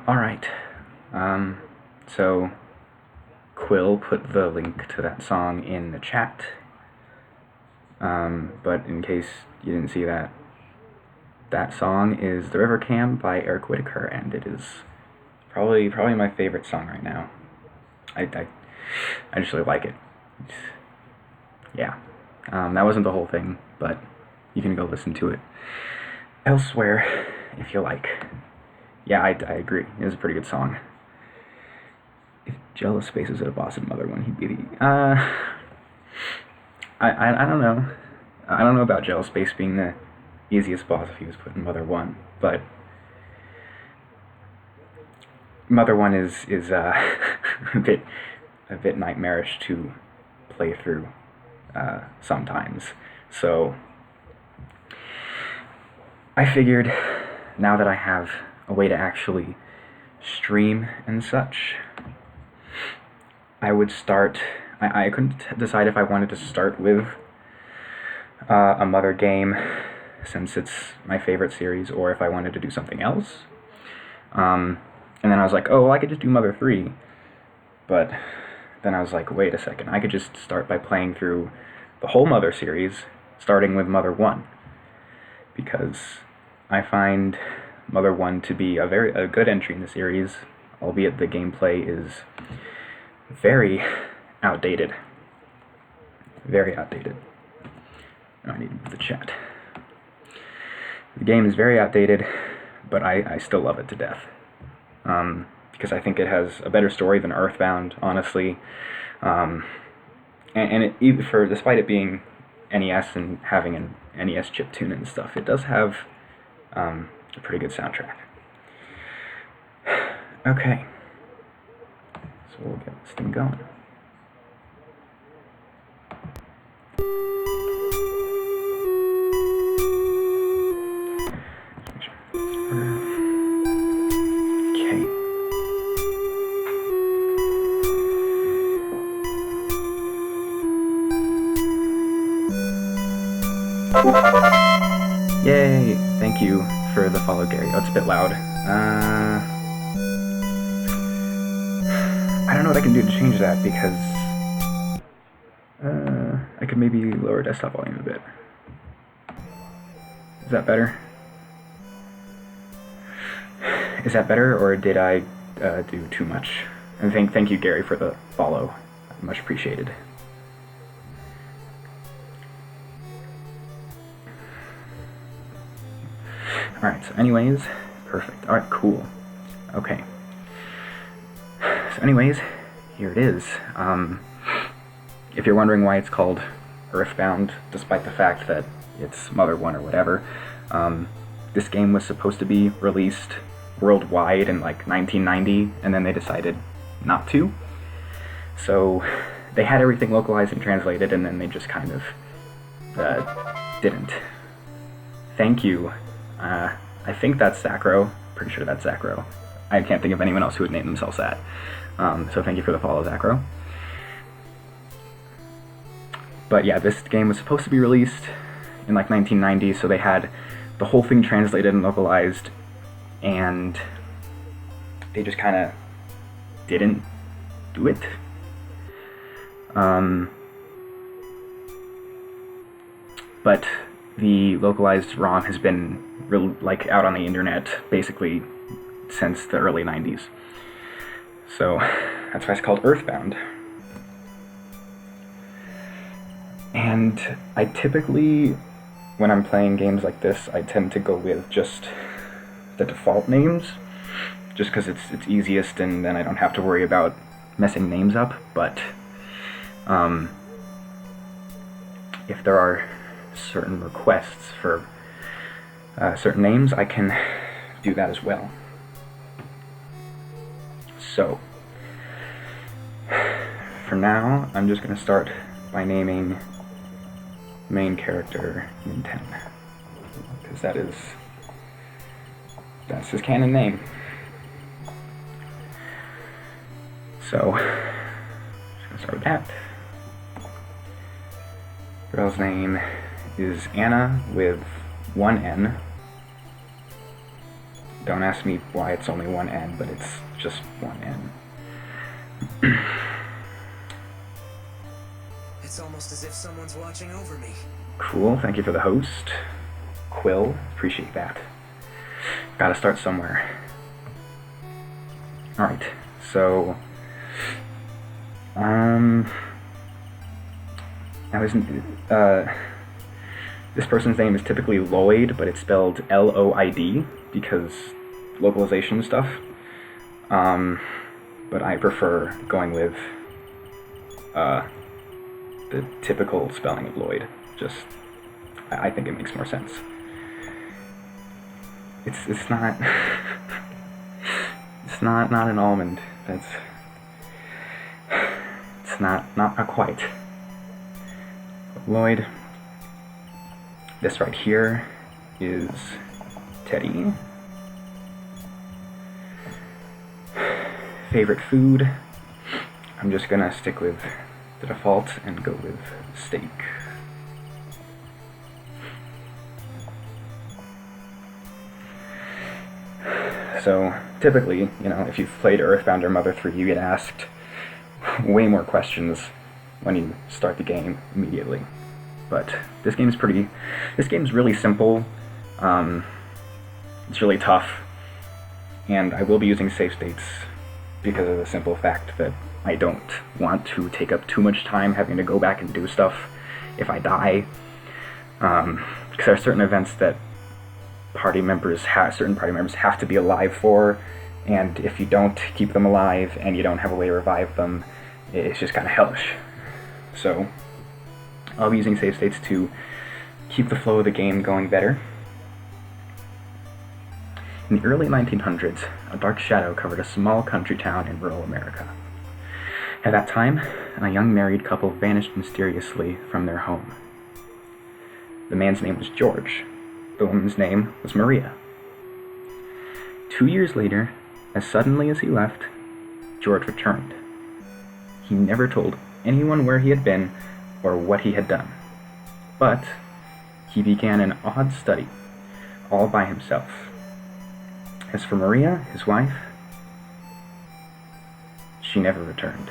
Alright, so Quill put the link to that song in the chat, but in case you didn't see that, that song is The River Cam by Eric Whitacre, and it is probably my favorite song right now. I just really like it. Yeah. That wasn't the whole thing, but you can go listen to it elsewhere if you like. Yeah, I agree. It was a pretty good song. If Jello Space was at a boss in Mother 1, he'd be the... I don't know. I don't know about Jello Space being the easiest boss if he was put in Mother 1, but... Mother 1 is a bit nightmarish to play through sometimes. So I figured now that I have a way to actually stream and such, I would start... I couldn't decide if I wanted to start with a Mother game, since it's my favorite series, or if I wanted to do something else. And then I was like, oh, well, I could just do Mother 3. But then I was like, wait a second, I could just start by playing through the whole Mother series, starting with Mother 1. Because I find Mother 1 to be a good entry in the series, albeit the gameplay is very outdated. Very outdated. Oh, I need to move the chat. The game is very outdated, but I still love it to death. Because I think it has a better story than Earthbound, honestly. And despite it being NES and having an NES chiptune and stuff, it does have a pretty good soundtrack. Okay, so we'll get this thing going. Yay! Thank you for the follow, Gary. Oh, it's a bit loud. I don't know what I can do to change that, because I could maybe lower desktop volume a bit. Is that better? Is that better, or did I do too much? And thank you, Gary, for the follow. Much appreciated. Alright, so anyways, perfect. Alright, cool. Okay. So anyways, here it is. If you're wondering why it's called Earthbound, despite the fact that it's Mother 1 or whatever, this game was supposed to be released worldwide in like 1990, and then they decided not to. So they had everything localized and translated, and then they just kind of didn't. Thank you. I think that's Sacro. Pretty sure that's Sacro. I can't think of anyone else who would name themselves that. So thank you for the follow, Sacro. But yeah, this game was supposed to be released in like 1990, so they had the whole thing translated and localized, and they just kind of didn't do it. But the localized ROM has been out on the internet basically since the early 90s. So that's why it's called Earthbound. And I typically, when I'm playing games like this, I tend to go with just the default names, just because it's easiest, and then I don't have to worry about messing names up. But if there are certain requests for certain names, I can do that as well. So, for now, I'm just going to start by naming main character Min10, because that's his canon name. So, just going to start with that. Girl's name is Anna with one N. Don't ask me why it's only one N, but it's just one N. It's almost as if someone's watching over me. Cool, thank you for the host. Quill, appreciate that. Gotta start somewhere. Alright, so... this person's name is typically Lloyd, but it's spelled L-O-I-D, because localization stuff. But I prefer going with the typical spelling of Lloyd. Just, I think it makes more sense. It's not it's not an almond. It's not quite. Lloyd. This right here is Teddy. Favorite food? I'm just gonna stick with the default and go with steak. So typically, you know, if you've played Earthbound or Mother 3, you get asked way more questions when you start the game immediately. But this game's really simple. It's really tough, and I will be using save states because of the simple fact that I don't want to take up too much time having to go back and do stuff if I die. Because there are certain events that certain party members have to be alive for, and if you don't keep them alive and you don't have a way to revive them, it's just kind of hellish. So I'll be using save states to keep the flow of the game going better. In the early 1900s, a dark shadow covered a small country town in rural America. At that time, a young married couple vanished mysteriously from their home. The man's name was George. The woman's name was Maria. 2 years later, as suddenly as he left, George returned. He never told anyone where he had been or what he had done. But he began an odd study, all by himself. As for Maria, his wife, she never returned.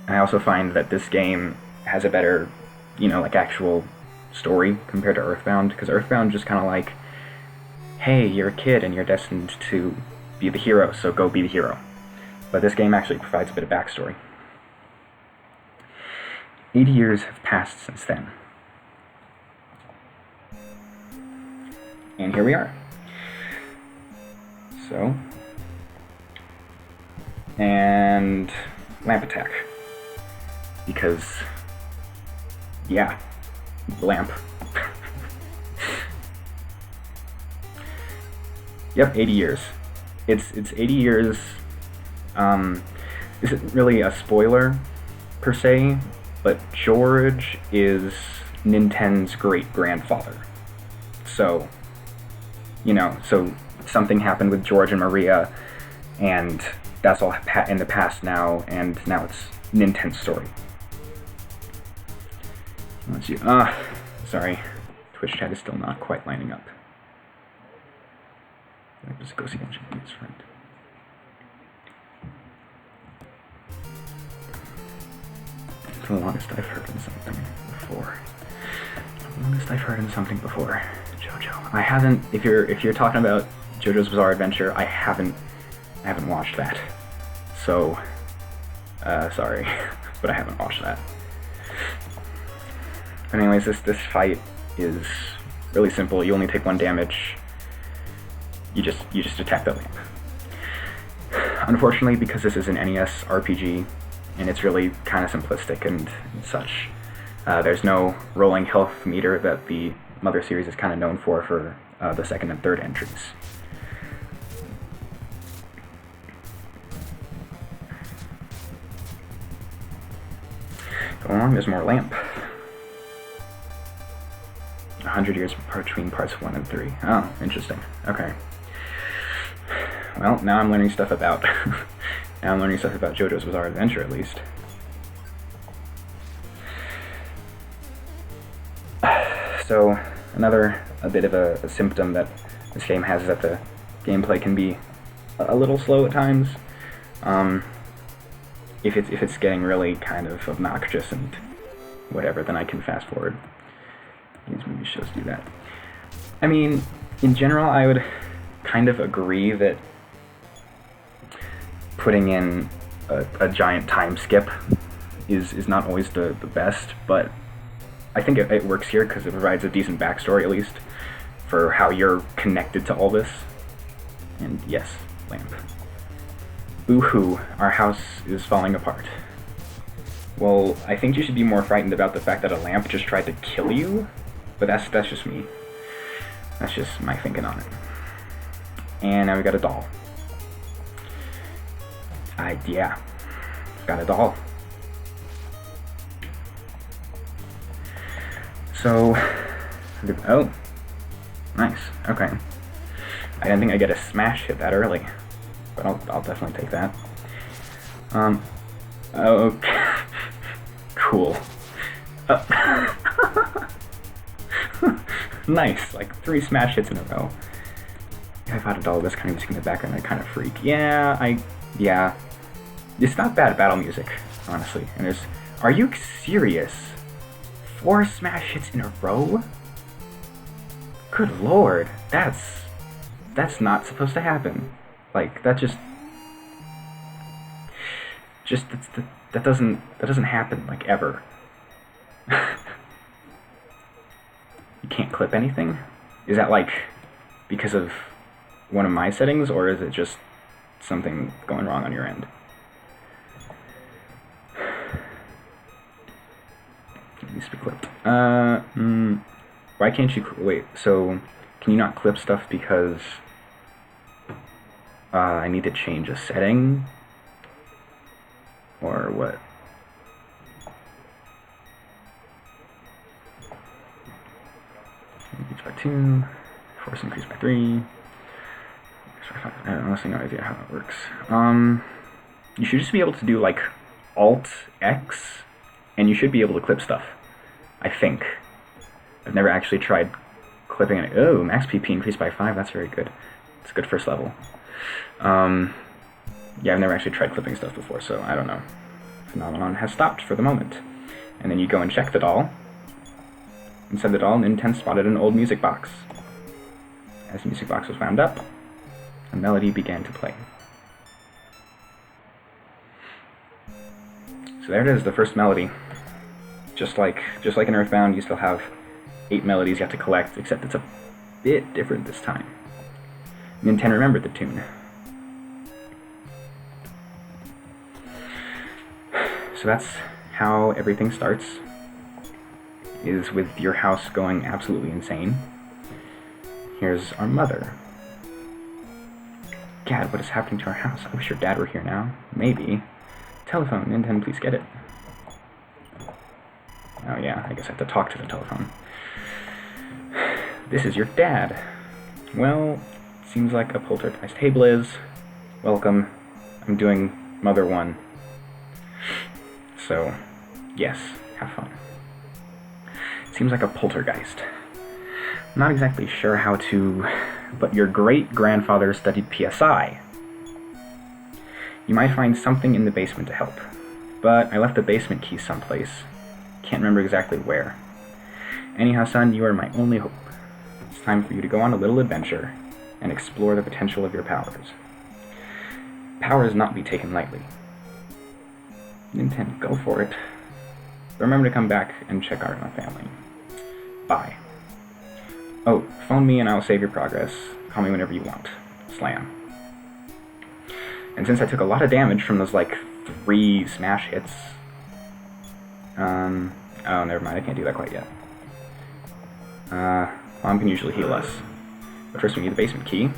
I also find that this game has a better, actual story compared to Earthbound, because Earthbound just kind of like, hey, you're a kid and you're destined to be the hero, so go be the hero. But this game actually provides a bit of backstory. 80 years have passed since then. And here we are. So, and lamp attack. Because, yeah, lamp. Yep, 80 years. It's 80 years. Isn't really a spoiler, per se, but George is Nintendo's great-grandfather. So, so something happened with George and Maria, and that's all in the past now, and now it's Nintendo's story. Let's see. Sorry. Twitch chat is still not quite lining up. Let's just go see Engineer's friend. It's the longest I've heard in something before. The longest I've heard in something before. JoJo. I haven't. If you're talking about JoJo's Bizarre Adventure, I haven't watched that. So, sorry, but I haven't watched that. But anyways, this fight is really simple. You only take 1 damage. You just attack the lamp. Unfortunately, because this is an NES RPG, and it's really kind of simplistic and such, there's no rolling health meter that the Mother series is kind of known for the second and third entries. Go along, there's more lamp. 100 years between parts 1 and 3. Oh, interesting. Okay. Well, now I'm learning stuff about JoJo's Bizarre Adventure, at least. So, another a bit of a symptom that this game has, is that the gameplay can be a little slow at times. If it's getting really kind of obnoxious and whatever, then I can fast forward. These movie shows do that. I mean, in general, I would kind of agree that putting in a giant time skip is not always the best, but I think it works here because it provides a decent backstory, at least, for how you're connected to all this. And yes, lamp. Boo-hoo, our house is falling apart. Well, I think you should be more frightened about the fact that a lamp just tried to kill you, but that's just me. That's just my thinking on it. And now we got a doll. Yeah, got a doll. So, oh, nice, okay. I didn't think I'd get a smash hit that early, but I'll definitely take that. Okay, cool. Nice, like 3 smash hits in a row. If I fought a doll, this kind of music in the background, I kind of freak. Yeah. It's not bad battle music, honestly. And there's, are you serious? 4 smash hits in a row? Good lord, that's not supposed to happen. Like, that doesn't happen, like, ever. You can't clip anything? Is that, like, because of one of my settings, or is it just something going wrong on your end? It needs to be clipped. Why can't you, wait, so can you not clip stuff because I need to change a setting? Or what? Increase by 2, force increase by 3. I have honestly no idea how that works. You should just be able to do like Alt-X, and you should be able to clip stuff. I think. I've never actually tried clipping it. Oh, max PP increased by 5, that's very good. It's a good first level. Yeah, I've never actually tried clipping stuff before, so I don't know. Phenomenon has stopped for the moment. And then you go and check the doll. Inside the doll, Nintendo spotted an old music box. As the music box was wound up, a melody began to play. So there it is, the first melody. Just like in Earthbound, you still have 8 melodies you have to collect, except it's a bit different this time. Nintendo remembered the tune. So that's how everything starts, is with your house going absolutely insane. Here's our mother. Gad, what is happening to our house? I wish your dad were here now. Maybe. Telephone, Nintendo, please get it. Oh yeah, I guess I have to talk to the telephone. This is your dad. Well, seems like a poltergeist. Hey Blizz, welcome. I'm doing Mother 1. So, yes, have fun. Seems like a poltergeist. I'm not exactly sure how to, but your great-grandfather studied PSI. You might find something in the basement to help, but I left the basement key someplace. Can't remember exactly where. Anyhow, son, you are my only hope. It's time for you to go on a little adventure and explore the potential of your powers. Powers not be taken lightly. Nintendo, go for it. Remember to come back and check out my family. Bye. Oh, phone me and I'll save your progress. Call me whenever you want. Slam. And since I took a lot of damage from those, like, 3 smash hits... oh, never mind, I can't do that quite yet. Mom can usually heal us. But first we need the basement key.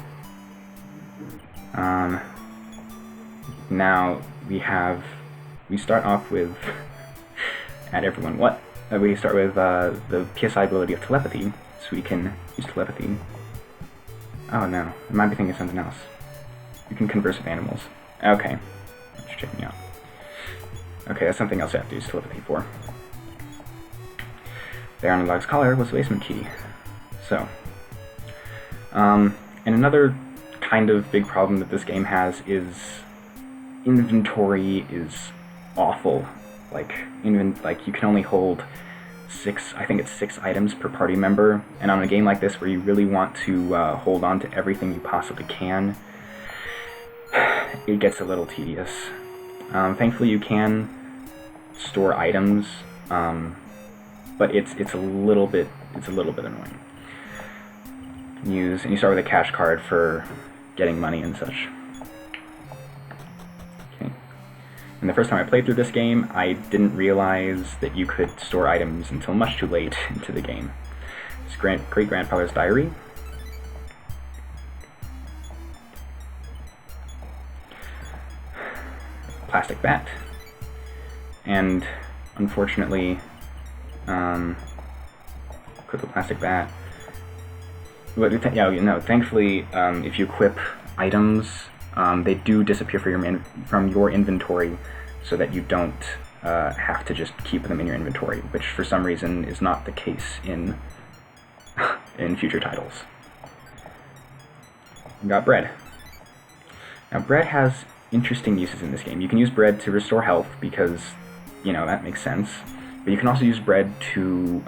Now we start off with... Add everyone what? We start with the PSI ability of telepathy, so we can use telepathy. Oh no, I might be thinking of something else. You can converse with animals. Okay, just checking out. Okay, that's something else I have to use telepathy for. There on the dog's collar was the basement key. So, And another kind of big problem that this game has is inventory is awful. Like you can only hold I think it's 6 items per party member, and on a game like this where you really want to hold on to everything you possibly can, it gets a little tedious. Thankfully you can store items, but it's a little bit annoying. And you start with a cash card for getting money and such. Okay. And the first time I played through this game, I didn't realize that you could store items until much too late into the game. It's great-grandfather's diary. Plastic bat. And unfortunately, equip a plastic bat. But yeah, no. Thankfully, if you equip items, they do disappear from your inventory, so that you don't have to just keep them in your inventory, which for some reason is not the case in future titles. We got bread. Now, bread has interesting uses in this game. You can use bread to restore health because, you know, that makes sense. But you can also use bread to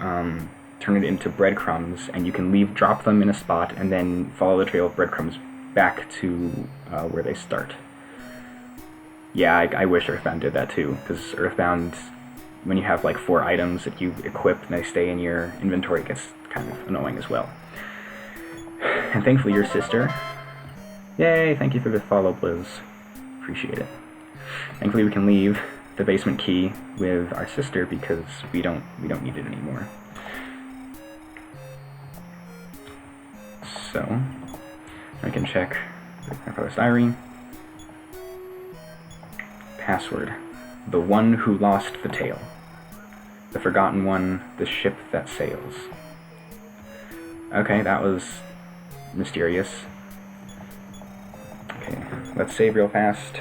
turn it into breadcrumbs, and you can drop them in a spot and then follow the trail of breadcrumbs back to where they start. Yeah, I wish Earthbound did that too, because Earthbound, when you have like 4 items that you equip and they stay in your inventory, it gets kind of annoying as well. And thankfully your sister... Yay, thank you for the follow, Blizz. Appreciate it. Thankfully we can leave the basement key with our sister because we don't need it anymore. So I can check my father's diary. Password: the one who lost the tail. The forgotten one, the ship that sails. Okay, that was mysterious. Okay, let's save real fast.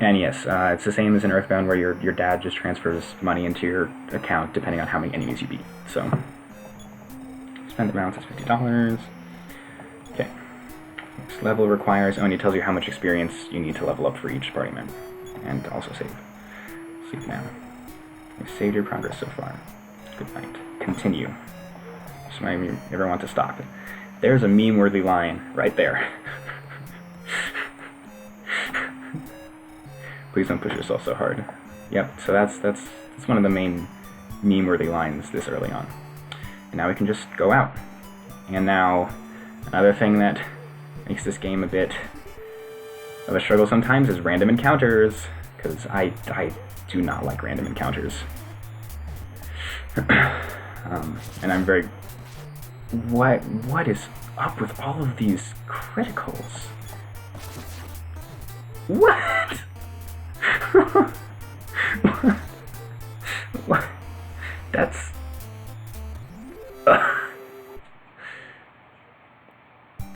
And yes, it's the same as in Earthbound where your dad just transfers money into your account depending on how many enemies you beat. So, spend the balance is $50. Okay. Next level requires, and it tells you how much experience you need to level up for each party member. And also save. Sleep now. You've saved your progress so far. Good night. Continue. Just might ever want to stop. There's a meme-worthy line right there. Please don't push yourself so hard. Yep, so that's one of the main meme-worthy lines this early on. And now we can just go out. And now, another thing that makes this game a bit of a struggle sometimes is random encounters, because I do not like random encounters. And I'm very... What is up with all of these criticals? What? What? That's...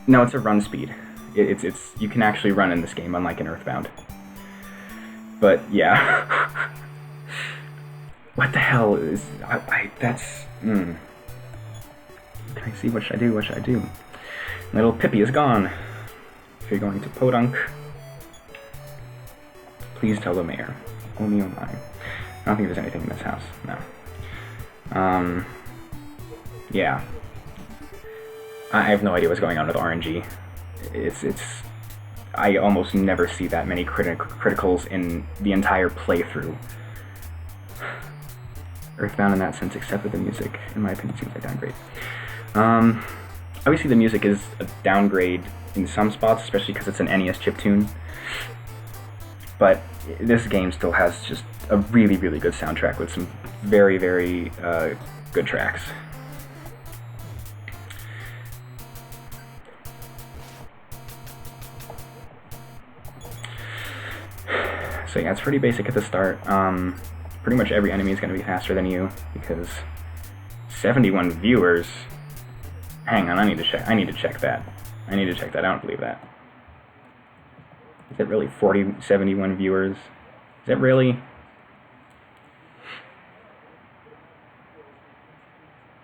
No, it's a run speed. It's you can actually run in this game, unlike in Earthbound. But yeah, what the hell is that's? Can I see? What should I do? What should I do? Little Pippi is gone. If you're going to Podunk, please tell the mayor. Only on mine. I don't think there's anything in this house. No. Yeah. I have no idea what's going on with RNG. I almost never see that many criticals in the entire playthrough. Earthbound in that sense, except for the music, in my opinion, seems like downgrade. Obviously the music is a downgrade in some spots, especially because it's an NES chiptune. But this game still has just a really, really good soundtrack with some very, very good tracks. So yeah, it's pretty basic at the start. Pretty much every enemy is going to be faster than you, because 71 viewers... Hang on, I need to check that. I don't believe that. Is it really 71 viewers? Is it really?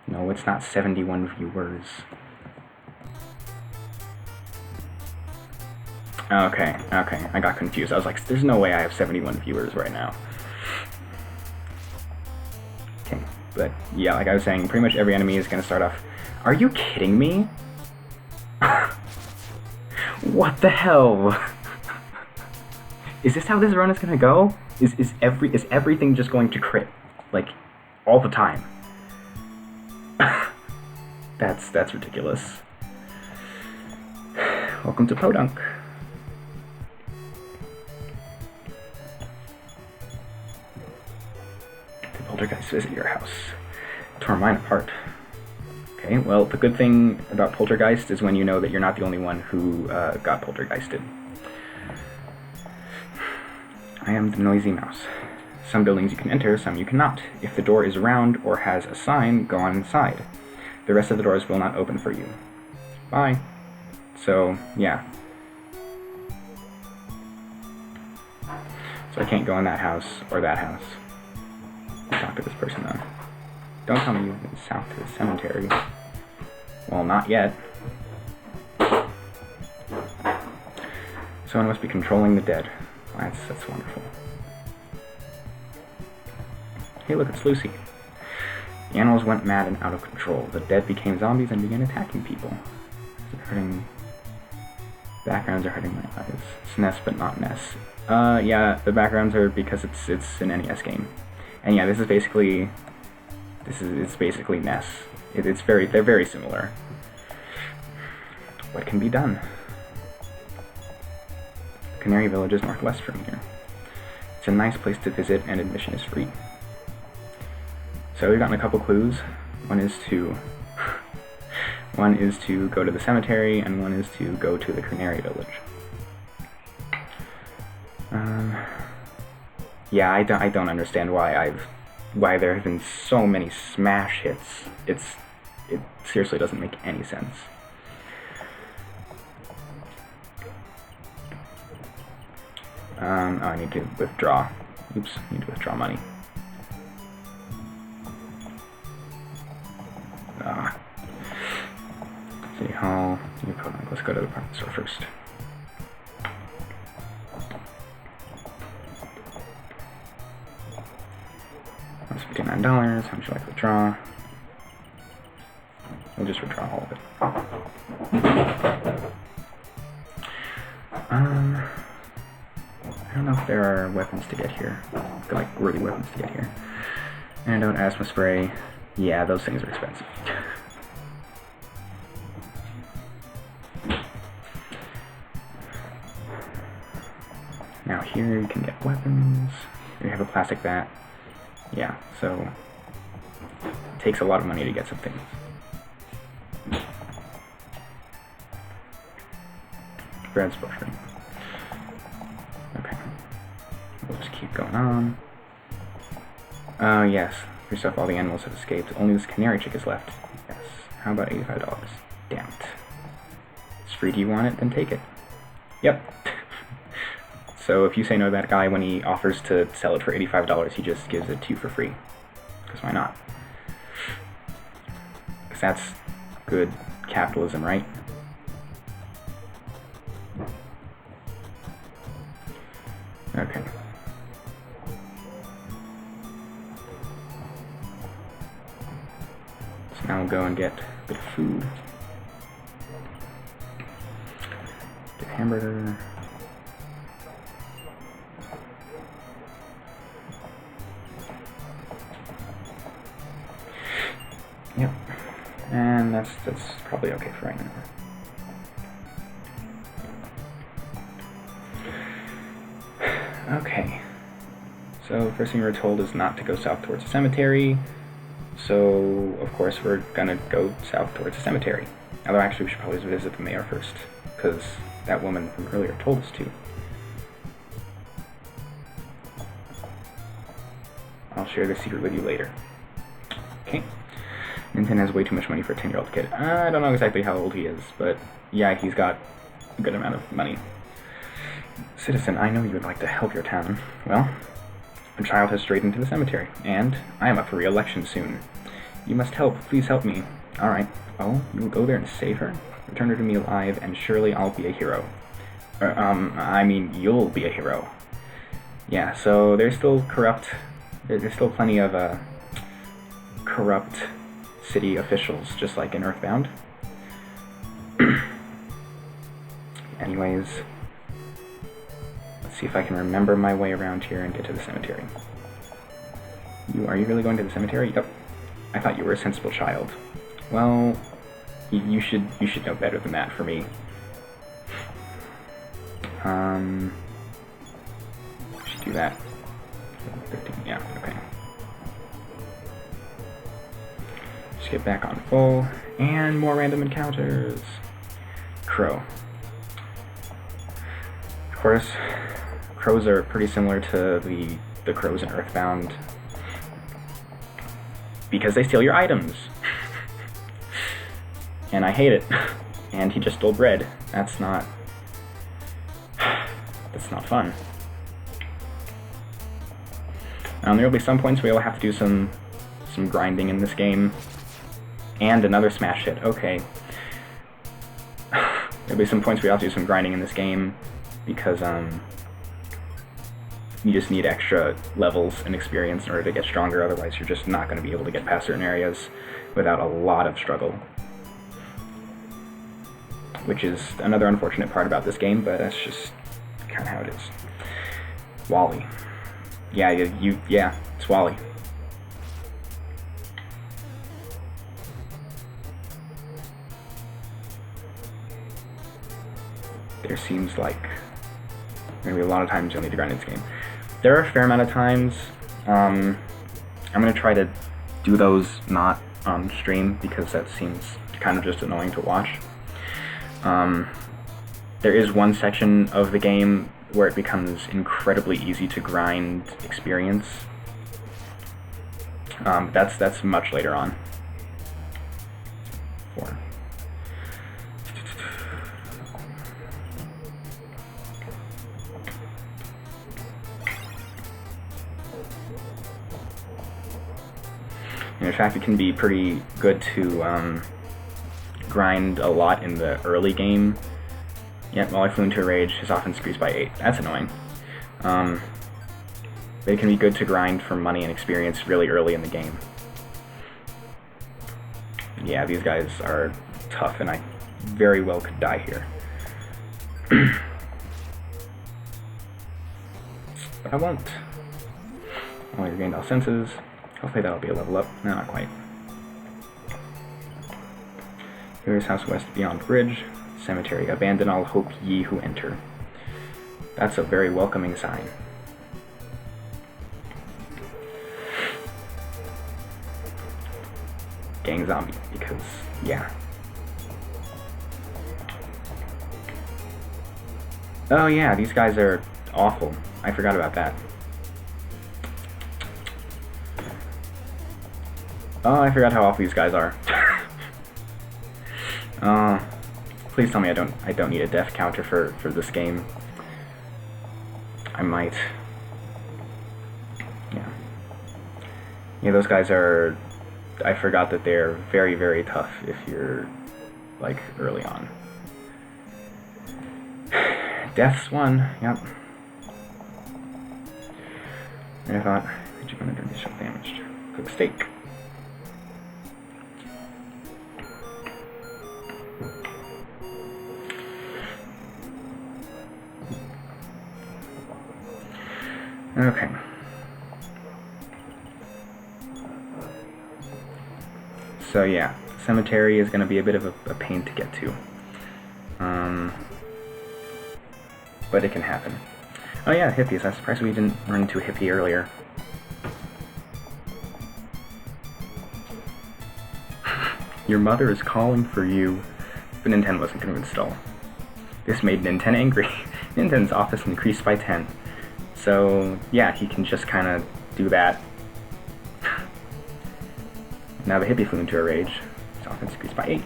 No, it's not 71 viewers. Okay, I got confused. I was like, there's no way I have 71 viewers right now. Okay, but yeah, like I was saying, pretty much every enemy is gonna start off... Are you kidding me? What the hell? Is this how this run is gonna go? Is everything just going to crit? Like, all the time? That's ridiculous. Welcome to Podunk. The poltergeist visit your house. Tore mine apart. Okay, well, the good thing about poltergeist is when you know that you're not the only one who got poltergeisted. I am the noisy mouse. Some buildings you can enter, some you cannot. If the door is round or has a sign, go on inside. The rest of the doors will not open for you. Bye. So, yeah. So I can't go in that house or that house. Talk to this person though. Don't tell me you've been south to the cemetery. Well, not yet. Someone must be controlling the dead. That's wonderful. Hey, look, it's Lucy. The animals went mad and out of control. The dead became zombies and began attacking people. Backgrounds are hurting my eyes. It's NES, but not NES. Yeah, the backgrounds are because it's an NES game. And yeah, it's basically NES. They're very similar. What can be done? Canary Village is northwest from here. It's a nice place to visit and admission is free. So we've gotten a couple clues. One is to go to the cemetery, and one is to go to the Canary Village. Yeah, I don't understand why there have been so many smash hits. It seriously doesn't make any sense. Oh, I need to withdraw. Oops, I need to withdraw money. City Hall. Let's go to the department store first. That's $59. How much would I like to withdraw? We'll just withdraw all of it. I don't know if there are weapons to get here. Like, really weapons to get here. Antidote, asthma spray. Yeah, those things are expensive. Now here you can get weapons. Here you have a plastic bat. Yeah, so it takes a lot of money to get some things. Bread's buffering. Okay. We'll just keep going on. Oh, yes. Free stuff, all the animals have escaped. Only this canary chick is left. Yes. How about $85? Damn it. It's free. Do you want it? Then take it. Yep. So if you say no to that guy when he offers to sell it for $85, he just gives it to you for free. Because why not? Because that's good capitalism, right? Okay. So now we'll go and get a bit of food. Get a hamburger. Yep. And that's probably okay for right now. Okay. So first thing we were told is not to go south towards the cemetery. So of course we're gonna go south towards the cemetery. Although actually we should probably visit the mayor first, because that woman from earlier told us to. I'll share the secret with you later. Okay. Nintendo has way too much money for a 10-year-old kid. I don't know exactly how old he is, but yeah, he's got a good amount of money. Citizen, I know you would like to help your town. Well, a child has strayed into the cemetery, and I am up for re-election soon. You must help. Please help me. Alright. Oh, you will go there and save her? Return her to me alive, and surely I'll be a hero. I mean, you'll be a hero. Yeah, so there's still corrupt... There's still plenty of, corrupt city officials, just like in Earthbound. Anyways, let's see if I can remember my way around here and get to the cemetery. Are you really going to the cemetery? Yep. I thought you were a sensible child. Well, you should know better than that for me. Should do that. 15, yeah, okay. Just get back on full, and more random encounters. Crow. Of course, crows are pretty similar to the crows in Earthbound, because they steal your items. And I hate it. And he just stole bread. That's not fun. There will be some points where you'll have to do some grinding in this game. And another smash hit. Okay. There'll be some points where you have to do some grinding in this game because you just need extra levels and experience in order to get stronger, otherwise you're just not going to be able to get past certain areas without a lot of struggle. Which is another unfortunate part about this game, but that's just kind of how it is. Wally. Yeah, yeah, it's Wally. There seems like maybe a lot of times you'll need to grind in this game. There are a fair amount of times. I'm going to try to do those not on stream because that seems kind of just annoying to watch. There is one section of the game where it becomes incredibly easy to grind experience. That's much later on. 4. And in fact, it can be pretty good to grind a lot in the early game. Yep, while I flew into a rage, his offense increased by 8. That's annoying. But it can be good to grind for money and experience really early in the game. Yeah, these guys are tough, and I very well could die here. But I won't. Only regained all senses. Hopefully that'll be a level up. No, not quite. Here's house west beyond bridge. Cemetery. Abandon all hope ye who enter. That's a very welcoming sign. Gang zombie, because, yeah. Oh yeah, these guys are awful. I forgot about that. Oh, I forgot how awful these guys are. Please tell me I don't need a death counter for this game. I might. Yeah. Yeah, those guys are... I forgot that they're very, very tough if you're, like, early on. Death's one, yep. And I thought, did you want to do yourself damaged? Cook steak. Okay. So yeah, cemetery is going to be a bit of a pain to get to. But it can happen. Oh yeah, hippies. I'm surprised we didn't run into a hippie earlier. Your mother is calling for you. But Nintendo wasn't convinced at all. This made Nintendo angry. Nintendo's office increased by 10. So, yeah, he can just kind of do that. Now the hippie flew into a rage. His offense increased by 8.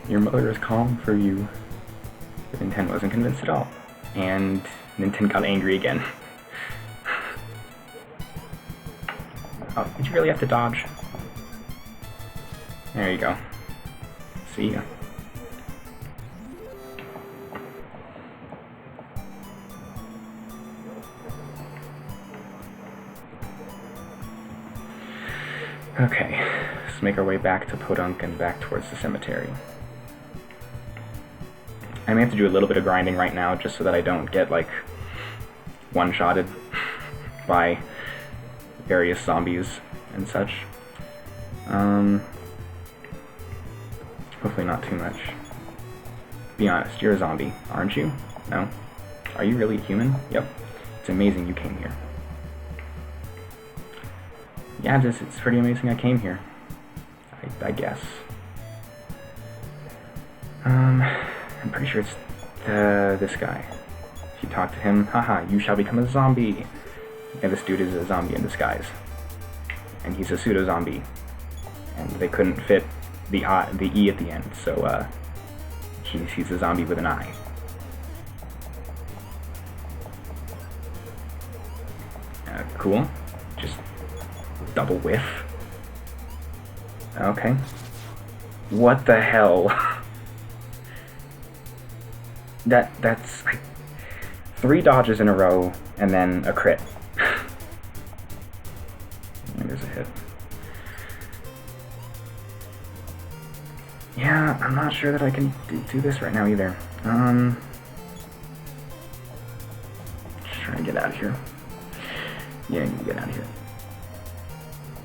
Your mother is calling for you. But Nintendo wasn't convinced at all. And Nintendo got angry again. Oh, did you really have to dodge? There you go. See ya. Okay, let's make our way back to Podunk and back towards the cemetery. I may have to do a little bit of grinding right now just so that I don't get, like, one-shotted by various zombies and such. Hopefully not too much. Be honest, you're a zombie, aren't you? No? Are you really human? Yep. It's amazing you came here. Yeah, it's pretty amazing I came here. I guess. I'm pretty sure it's this guy. If you talk to him, haha, you shall become a zombie. And this dude is a zombie in disguise. And he's a pseudo-zombie. And they couldn't fit the E at the end, so he's a zombie with an I. Cool. Just double whiff. Okay. What the hell? That's like 3 dodges in a row and then a crit. And there's a hit. Yeah, I'm not sure that I can do this right now either. Just trying to get out of here. Yeah, you can get out of here.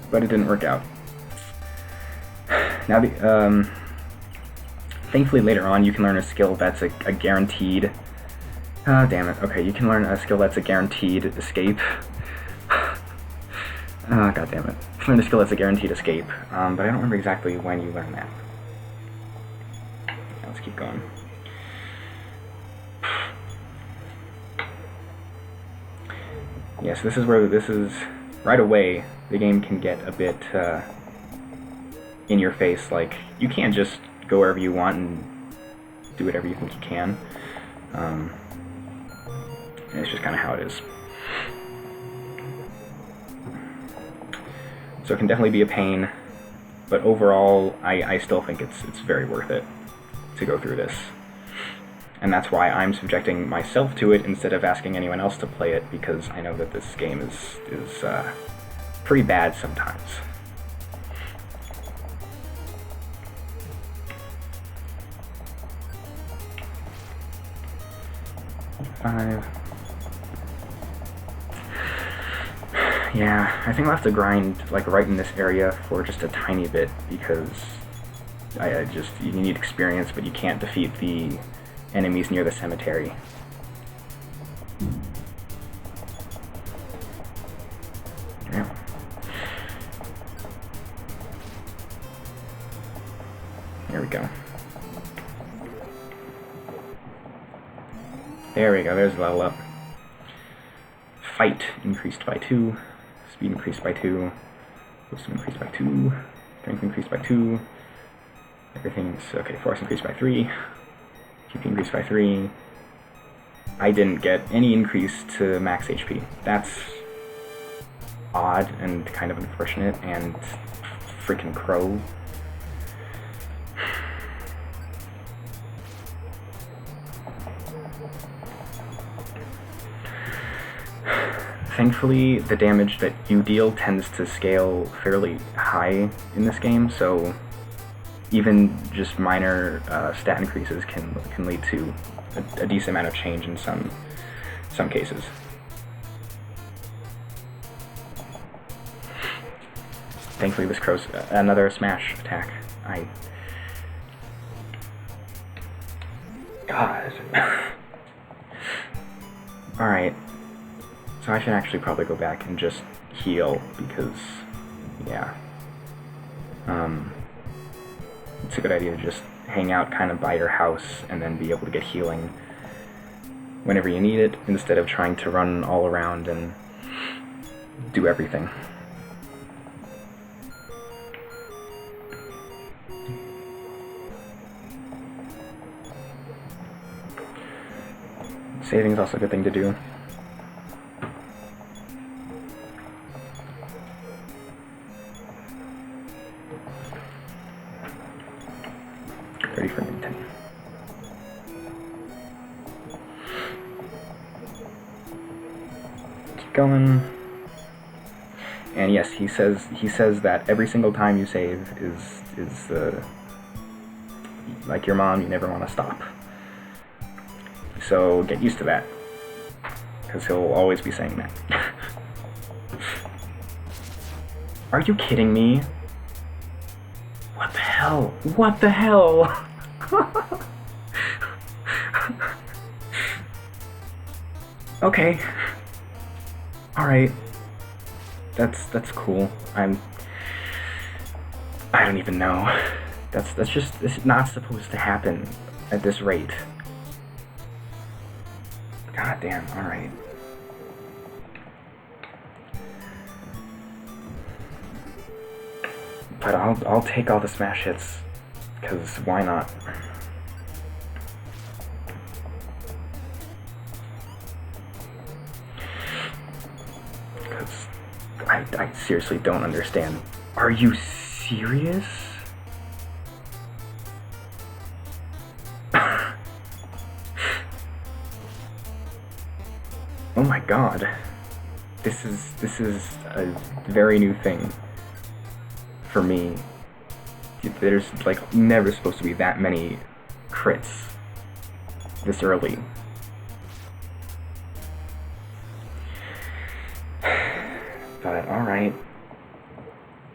But it didn't work out. Now, thankfully later on you can learn a skill that's a guaranteed... damn it. Okay, you can learn a skill that's a guaranteed escape. God damn it. You can learn a skill that's a guaranteed escape, but I don't remember exactly when you learn that. Let's keep going. Yeah, so this is where right away the game can get a bit in your face. Like, you can't just go wherever you want and do whatever you think you can. And it's just kind of how it is. So it can definitely be a pain, but overall I still think it's very worth it to go through this. And that's why I'm subjecting myself to it instead of asking anyone else to play it, because I know that this game is pretty bad sometimes. Five. Yeah, I think I'll have to grind like right in this area for just a tiny bit, because you need experience, but you can't defeat the enemies near the cemetery. Yeah. There we go. There we go, there's the level up. Fight increased by 2, speed increased by 2, wisdom increased by 2, strength increased by 2, everything's okay, force increased by 3, HP increased by 3. I didn't get any increase to max HP. That's odd and kind of unfortunate, and freaking crow. Thankfully, the damage that you deal tends to scale fairly high in this game, so even just minor stat increases can lead to a decent amount of change in some cases. Thankfully, this crow's another smash attack. God. Alright. So I should actually probably go back and just heal, because, yeah. It's a good idea to just hang out kind of by your house and then be able to get healing whenever you need it, instead of trying to run all around and do everything. Saving is also a good thing to do. Ready for Nintendo. Keep going. And yes, he says that every single time you save is like your mom, you never want to stop. So get used to that, because he'll always be saying that. Are you kidding me? What the hell? What the hell? Okay. Alright. That's cool. I don't even know. That's just, it's not supposed to happen at this rate. God damn, alright. But I'll take all the smash hits, because why not? Because I seriously don't understand. Are you serious? Oh my god. This is a very new thing for me. There's like never supposed to be that many crits this early. But alright.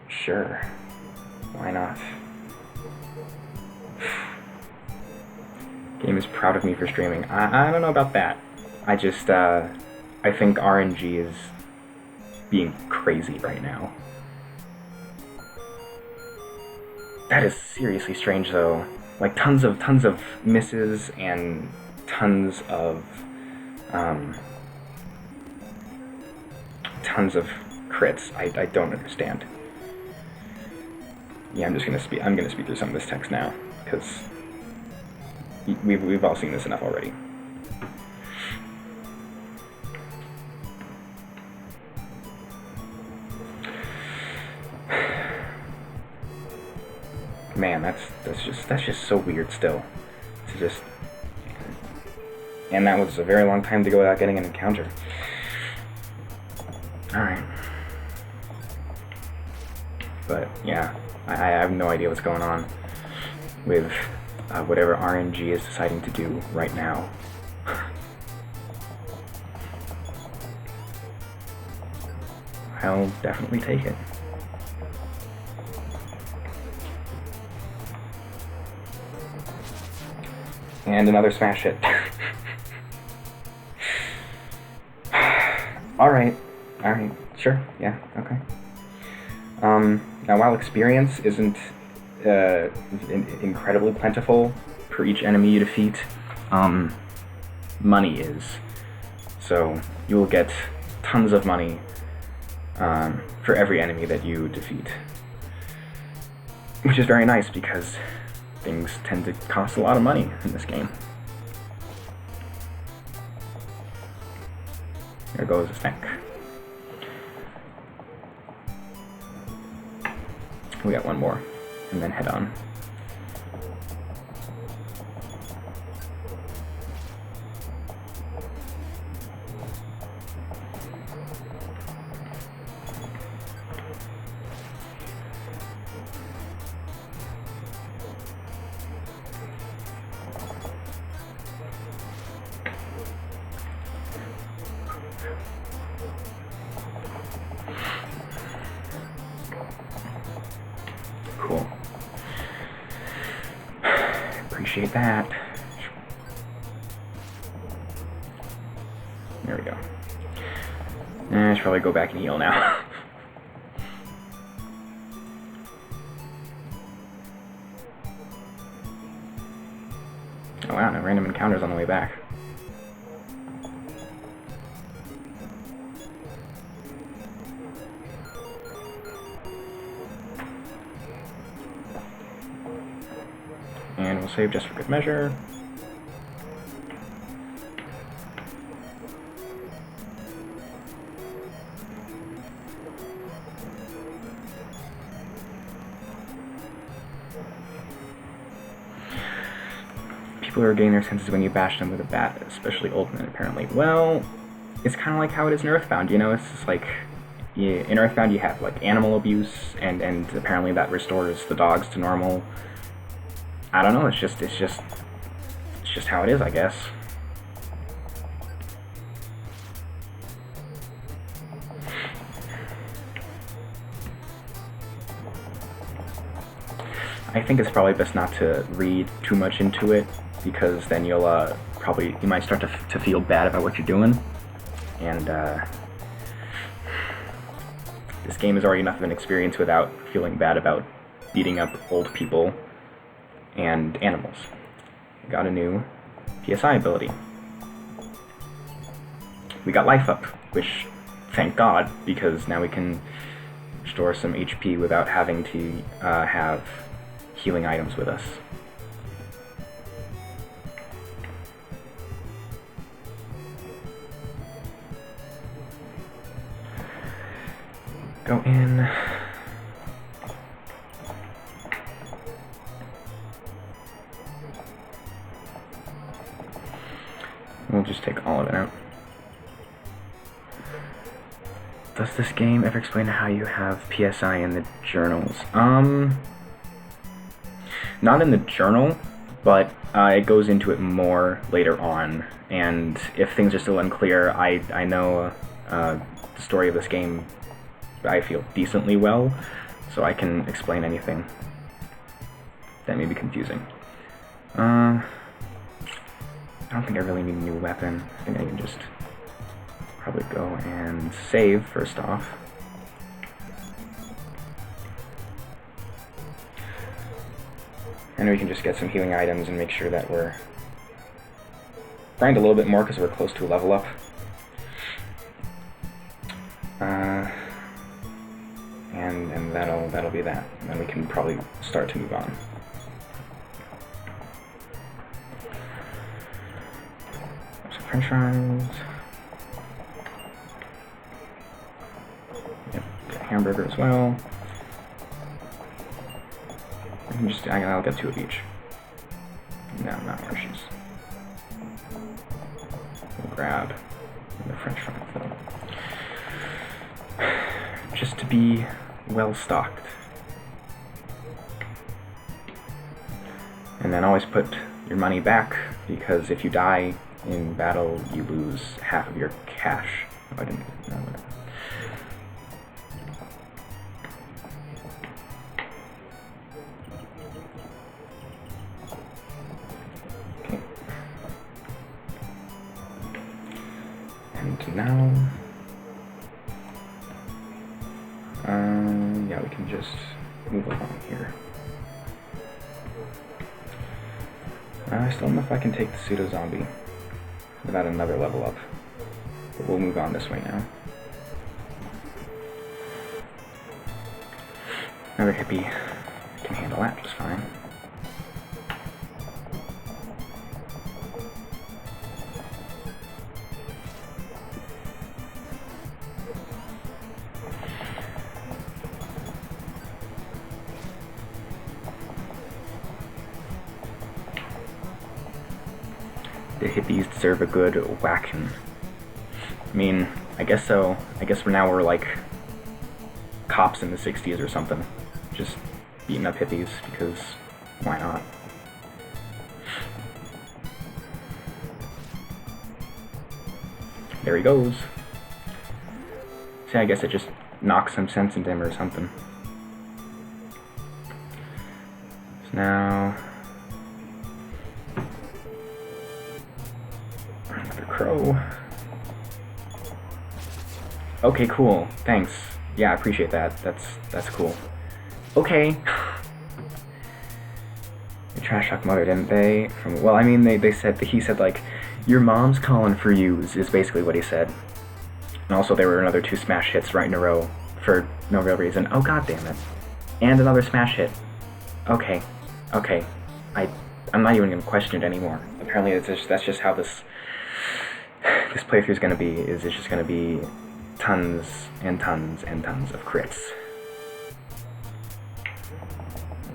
Sure. Why not? Game is proud of me for streaming. I don't know about that. I just, I think RNG is being crazy right now. That is seriously strange, though. Like, tons of misses and tons of crits. I don't understand. Yeah, I'm gonna speed through some of this text now, because we've all seen this enough already. Man, that's just so weird still. To just, and that was a very long time to go without getting an encounter. Alright. But yeah, I have no idea what's going on with whatever RNG is deciding to do right now. I'll definitely take it. And another smash hit. Alright, sure, yeah, okay. Now while experience isn't incredibly plentiful for each enemy you defeat, money is. So you will get tons of money for every enemy that you defeat. Which is very nice, because things tend to cost a lot of money in this game. There goes a snack. We got one more, and then head on. Cool. Appreciate that. There we go. I should probably go back and heal now. Oh wow, no random encounters on the way back. And we'll save just for good measure. People are getting their senses when you bash them with a bat, especially old men, apparently. Well, it's kind of like how it is in Earthbound, you know? It's just like, in Earthbound you have, like, animal abuse, and apparently that restores the dogs to normal. I don't know, it's just how it is, I guess. I think it's probably best not to read too much into it, because then you might start to feel bad about what you're doing, and this game is already enough of an experience without feeling bad about beating up old people and animals. Got a new PSI ability. We got life up, which, thank God, because now we can restore some HP without having to have healing items with us. Go in. We'll just take all of it out. Does this game ever explain how you have PSI in the journals? Not in the journal, but it goes into it more later on, and if things are still unclear, I know the story of this game, I feel, decently well, so I can explain anything that may be confusing. I don't think I really need a new weapon. I think I can just probably go and save first off. And we can just get some healing items and make sure that we're grind a little bit more because we're close to a level up. And that'll be that. And then we can probably start to move on. Some French fries. Yep, get a hamburger as well. I'll get 2 of each. No, not Hershey's. We'll grab the French fry though. Just to be well stocked. And then always put your money back, because if you die in battle, you lose half of your cash. Oh, I didn't. No, whatever. Now, yeah, we can just move along here. I still don't know if I can take the pseudo-zombie without another level up, but we'll move on this way now. Another hippie can handle that just fine. The hippies deserve a good whacking. I mean, I guess so. I guess we're like cops in the 60s or something. Just beating up hippies, because why not? There he goes. See, I guess it just knocks some sense into him or something. So now... Crow. Okay, cool. Thanks. Yeah, I appreciate that. That's cool. Okay. They trash talk mother, didn't they? Well, I mean, he said like, your mom's calling for you is basically what he said. And also there were another 2 smash hits right in a row for no real reason. Oh, god damn it. And another smash hit. Okay. Okay. I'm not even gonna question it anymore. Apparently that's just how this playthrough is going to be, it's just going to be tons and tons and tons of crits.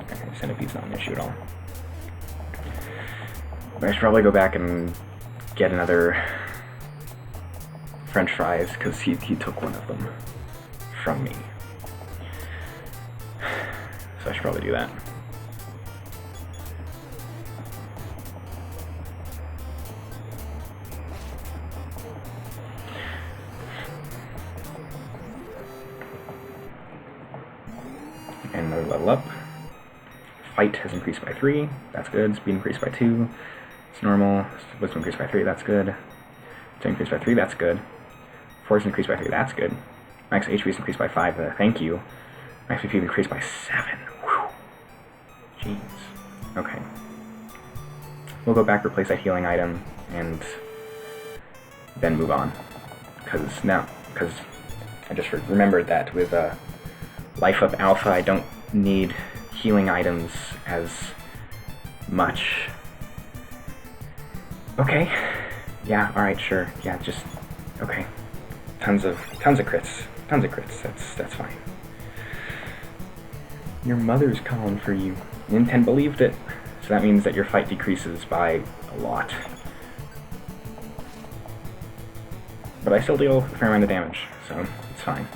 Okay, Centipede's not an issue at all. I should probably go back and get another French fries, because he took one of them from me. So I should probably do that. And another level up. Fight has increased by 3, that's good. Speed increased by 2, it's normal. Wisdom increased by 3, that's good. Strength increased by 3, that's good. Force increased by 3, that's good. Max HP is increased by 5, thank you. Max HP increased by 7, whew. Jeez. Okay. We'll go back, replace that healing item, and then move on. Because I just remembered that with Life Up Alpha, I don't need healing items as much. Okay. Yeah, alright, sure. Yeah, just okay. Tons of crits. Tons of crits. That's fine. Your mother's calling for you. Nintendo believed it. So that means that your fight decreases by a lot. But I still deal a fair amount of damage, so it's fine.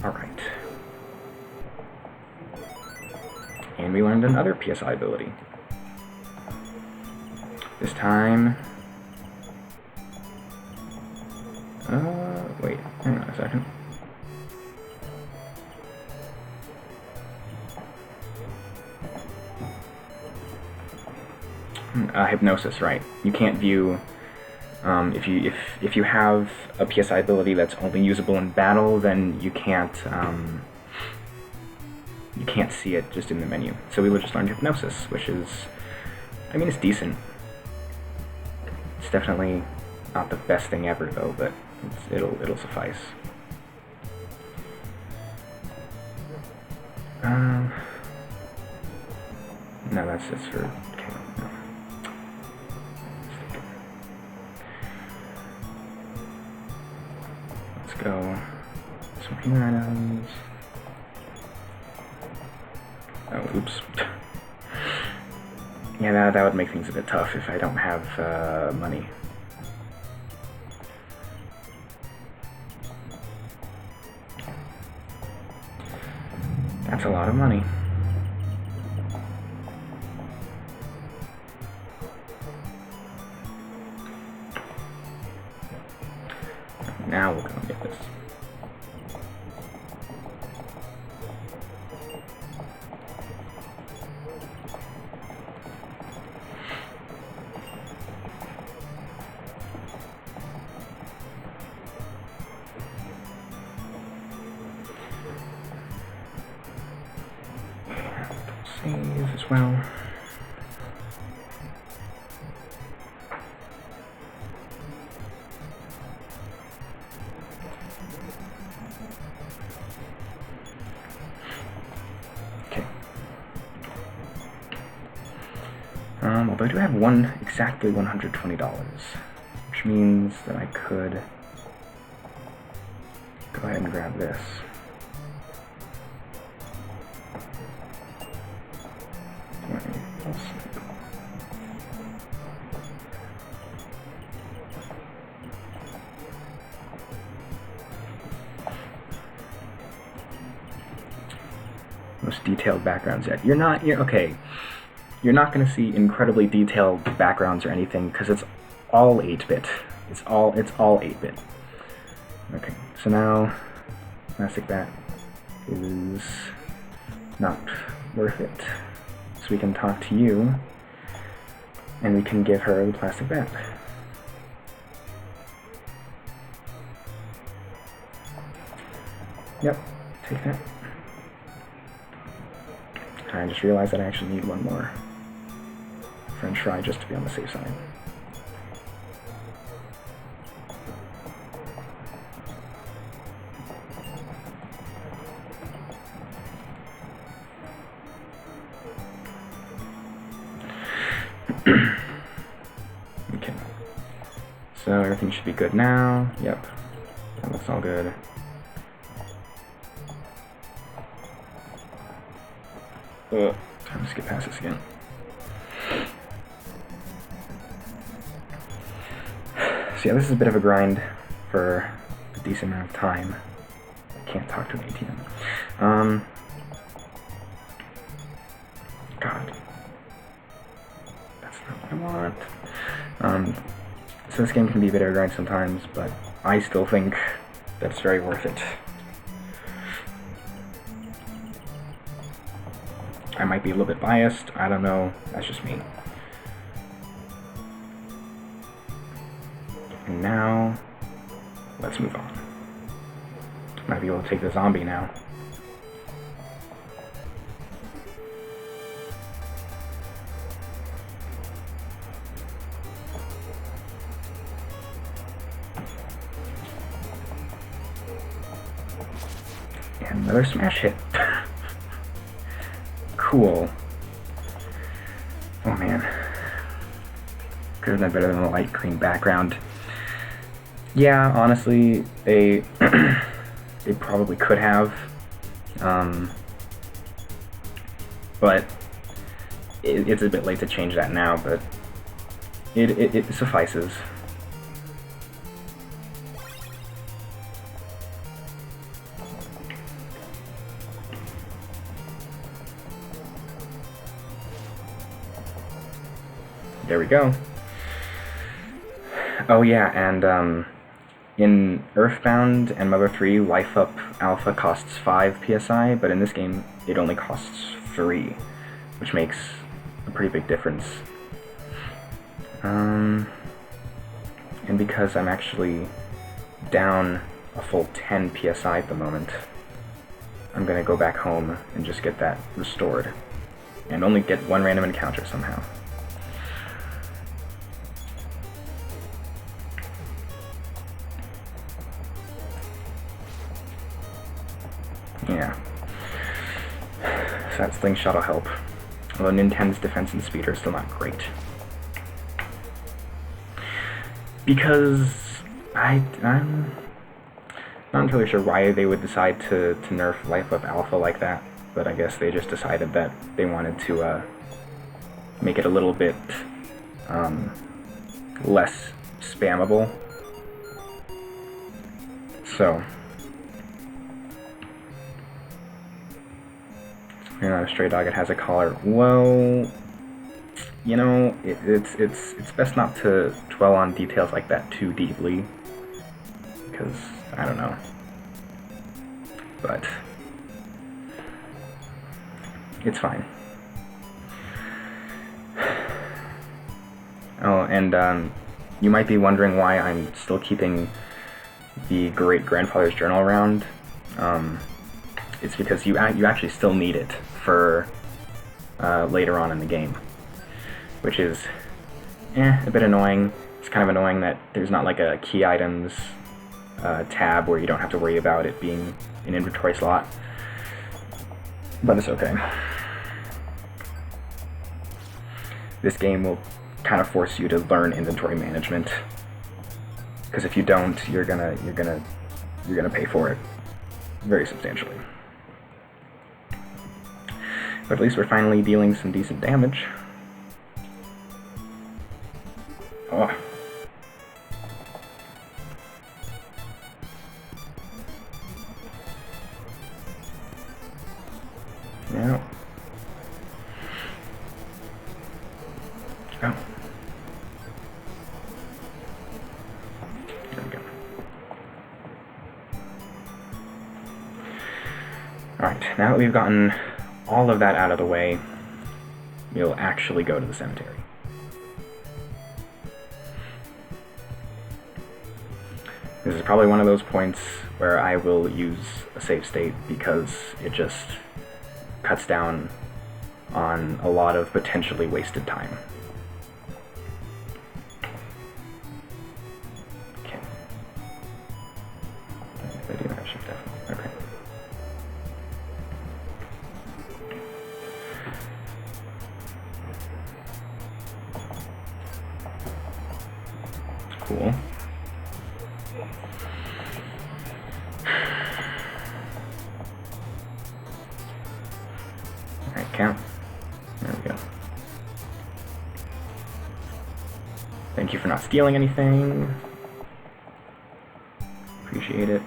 Alright. And we learned another PSI ability. This time... wait, hang on a second. Hypnosis, right. You can't view... if you have a PSI ability that's only usable in battle, then you can't see it just in the menu. So we will just learn Hypnosis, which is, I mean, it's decent. It's definitely not the best thing ever, though, but it'll suffice. No, that's just for... Okay, no. Let's go. Some healing items. Oh, oops. Yeah, that would make things a bit tough if I don't have money. That's a lot of money. Now we'll go and get this. Save as well. Okay. Although I do have exactly $120, which means that I could go ahead and grab this. Most detailed backgrounds yet. You're okay. You're not going to see incredibly detailed backgrounds or anything because it's all 8-bit. It's all 8-bit. Okay, so now plastic bat is not worth it. So we can talk to you, and we can give her the plastic bat. Yep, take that. I just realized that I actually need one more French fry just to be on the safe side. Okay. So everything should be good now. Yep, that looks all good. Time to skip past this again. So yeah, this is a bit of a grind for a decent amount of time. I can't talk to an ATM. God. That's not what I want. So this game can be a bit of a grind sometimes, but I still think that it's very worth it. I might be a little bit biased, I don't know, that's just me. And now, let's move on. Might be able to take the zombie now. And another smash hit. Cool. Oh man. Could have done better than a light green background. Yeah, honestly, they they probably could have. But it's a bit late to change that now, but it suffices. There we go. Oh yeah, and in Earthbound and Mother 3, Life Up Alpha costs 5 PSI, but in this game it only costs 3, which makes a pretty big difference. And because I'm actually down a full 10 PSI at the moment, I'm gonna go back home and just get that restored, and only get one random encounter somehow. Yeah. So that slingshot will help. Although Nintendo's defense and speed are still not great. Because I'm not entirely sure why they would decide to nerf Life Up Alpha like that, but I guess they just decided that they wanted to make it a little bit less spammable. So you're not a stray dog, it has a collar. Well, you know, it's best not to dwell on details like that too deeply, because I don't know. But it's fine. Oh, and you might be wondering why I'm still keeping the Great Grandfather's Journal around. It's because you actually still need it for later on in the game, which is a bit annoying. It's kind of annoying that there's not like a key items tab where you don't have to worry about it being an inventory slot, but it's okay. This game will kind of force you to learn inventory management, because if you don't, you're gonna pay for it very substantially. But at least we're finally dealing some decent damage. Oh. Yeah. Oh. There we go. Alright, now that we've gotten all of that out of the way, we'll actually go to the cemetery. This is probably one of those points where I will use a save state, because it just cuts down on a lot of potentially wasted time. Okay. I do have shift F. Okay. Cool. count. There we go. Thank you for not stealing anything. Appreciate it.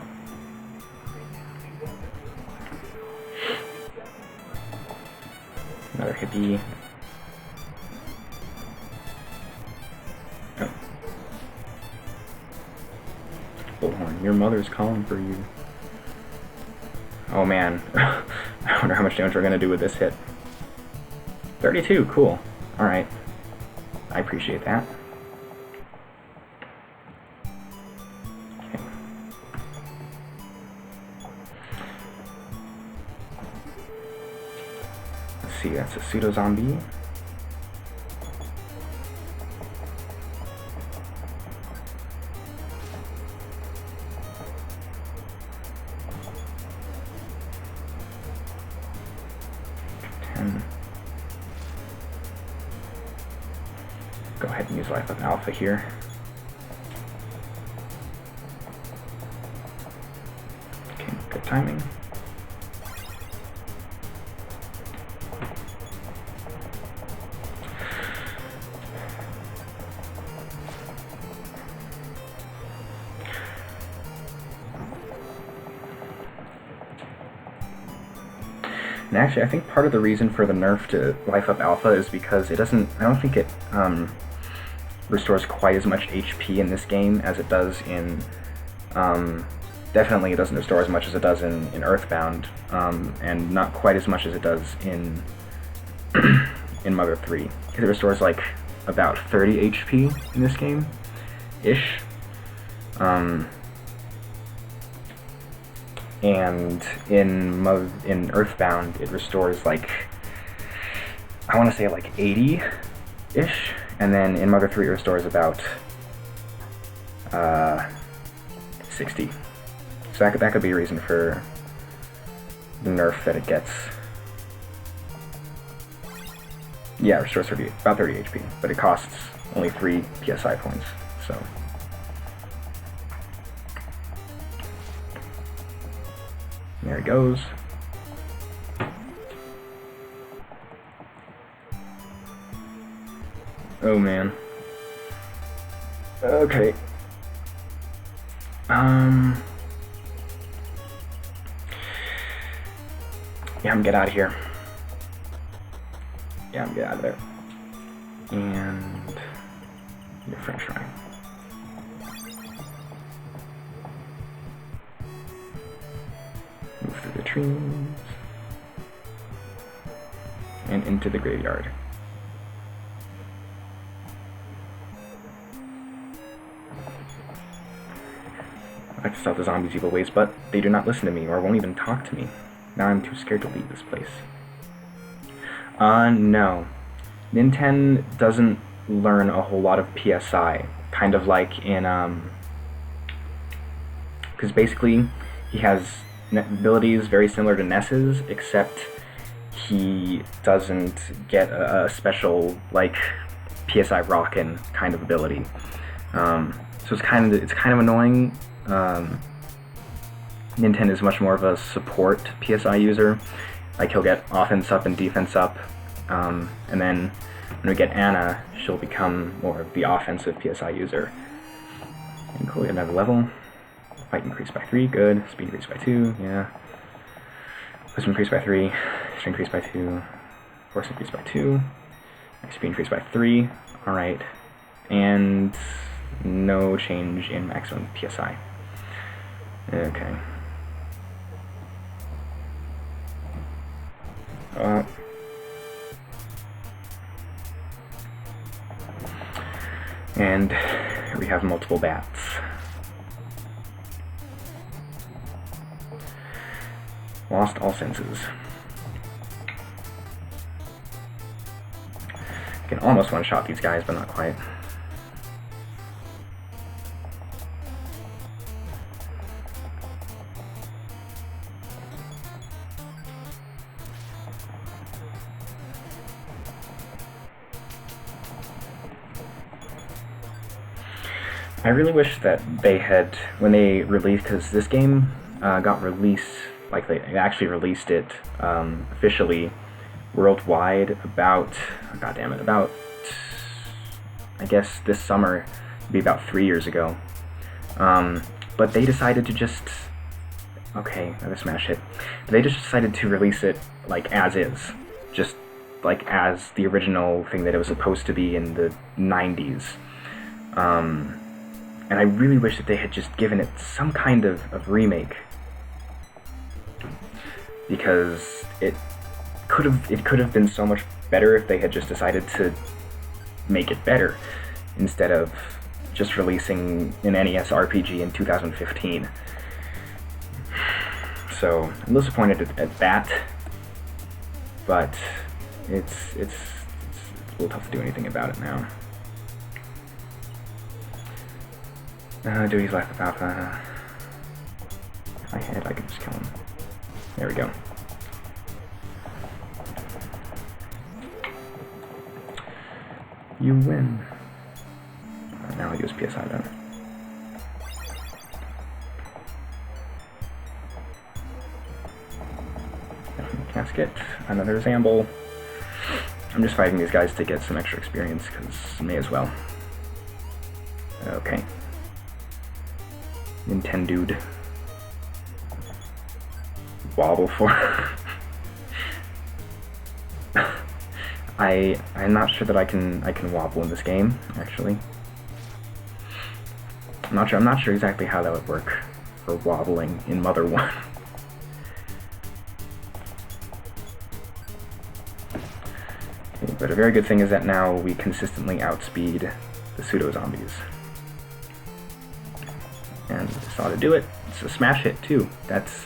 Another hippie. Oh. Bullhorn, your mother's calling for you. Oh man. I wonder how much damage we're gonna do with this hit. 32, cool. Alright. I appreciate that. Okay. Let's see, that's a pseudo zombie. Go ahead and use Life of Alpha here. Okay, good timing. And actually, I think part of the reason for the nerf to Life Up Alpha is because it doesn't, I don't think it restores quite as much HP in this game as it does in, definitely it doesn't restore as much as it does in Earthbound, and not quite as much as it does in in Mother 3. Because it restores like about 30 HP in this game-ish. And in Earthbound, it restores like, I want to say like 80-ish, and then in Mother 3 it restores about 60. So that could be a reason for the nerf that it gets. Yeah, it restores about 30 HP, but it costs only 3 PSI points, so. There it goes. Oh man. Okay. Yeah, I'm get out of here. Yeah, I'm get out of there. And your French shrine. Move through the trees and into the graveyard. I like to stop the zombies' evil ways, but they do not listen to me or won't even talk to me. Now I'm too scared to leave this place. No. Nintendo doesn't learn a whole lot of PSI. Kind of like in, because basically he has abilities very similar to Ness's, except he doesn't get a special, like, PSI Rockin' kind of ability. So it's kind of annoying. Nintendo is much more of a support PSI user. Like, he'll get offense up and defense up, and then when we get Anna, she'll become more of the offensive PSI user. And cool, we get another level. Fight increased by 3, good. Speed increased by 2, yeah. Wisdom increased by 3, strength increased by 2, force increased by 2, speed increased by 3, alright. And no change in maximum PSI. Okay. And we have multiple bats. Lost all senses. Can almost one-shot these guys, but not quite. I really wish that they had, when they released, because this game got released, like they actually released it officially worldwide about, oh, God damn it, about, I guess this summer, be about 3 years ago. But they decided to just, okay, I have a smash hit. They just decided to release it like as is, just like as the original thing that it was supposed to be in the 90s. And I really wish that they had just given it some kind of remake, because it could have been so much better if they had just decided to make it better instead of just releasing an NES RPG in 2015. So I'm a little disappointed at that, but it's a little tough to do anything about it now. Dewey's life of Alpha. If I had, I could just kill him. There we go. You win. Now I'll use PSI then. Casket, another Zamble. I'm just fighting these guys to get some extra experience, because may as well. Okay. Nintendude. Wobble for. I'm not sure that I can wobble in this game, actually. I'm not sure exactly how that would work for wobbling in Mother 1. But a very good thing is that now we consistently outspeed the pseudo-zombies. And I saw to do it. It's a smash hit too. That's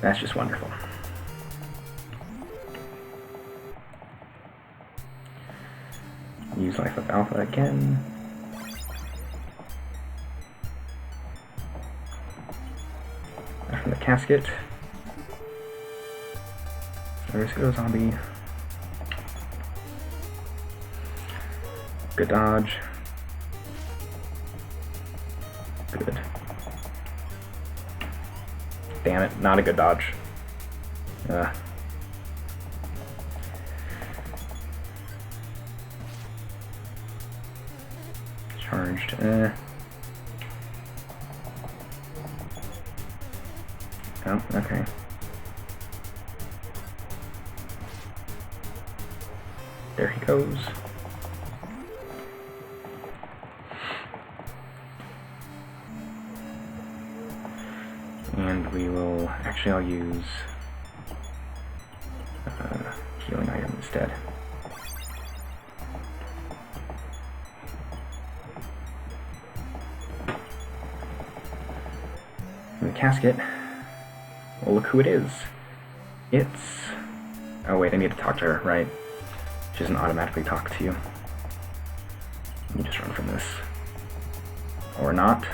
just wonderful. Use Life of Alpha again. Back from the casket. There's pseudo-zombie. Good dodge. Good. Damn it, not a good dodge. Charged. Oh, okay. There he goes. And we will, actually I'll use healing item instead. And the casket, well look who it is. It's, oh wait, I need to talk to her, right? She doesn't automatically talk to you. Let me just run from this. Or not.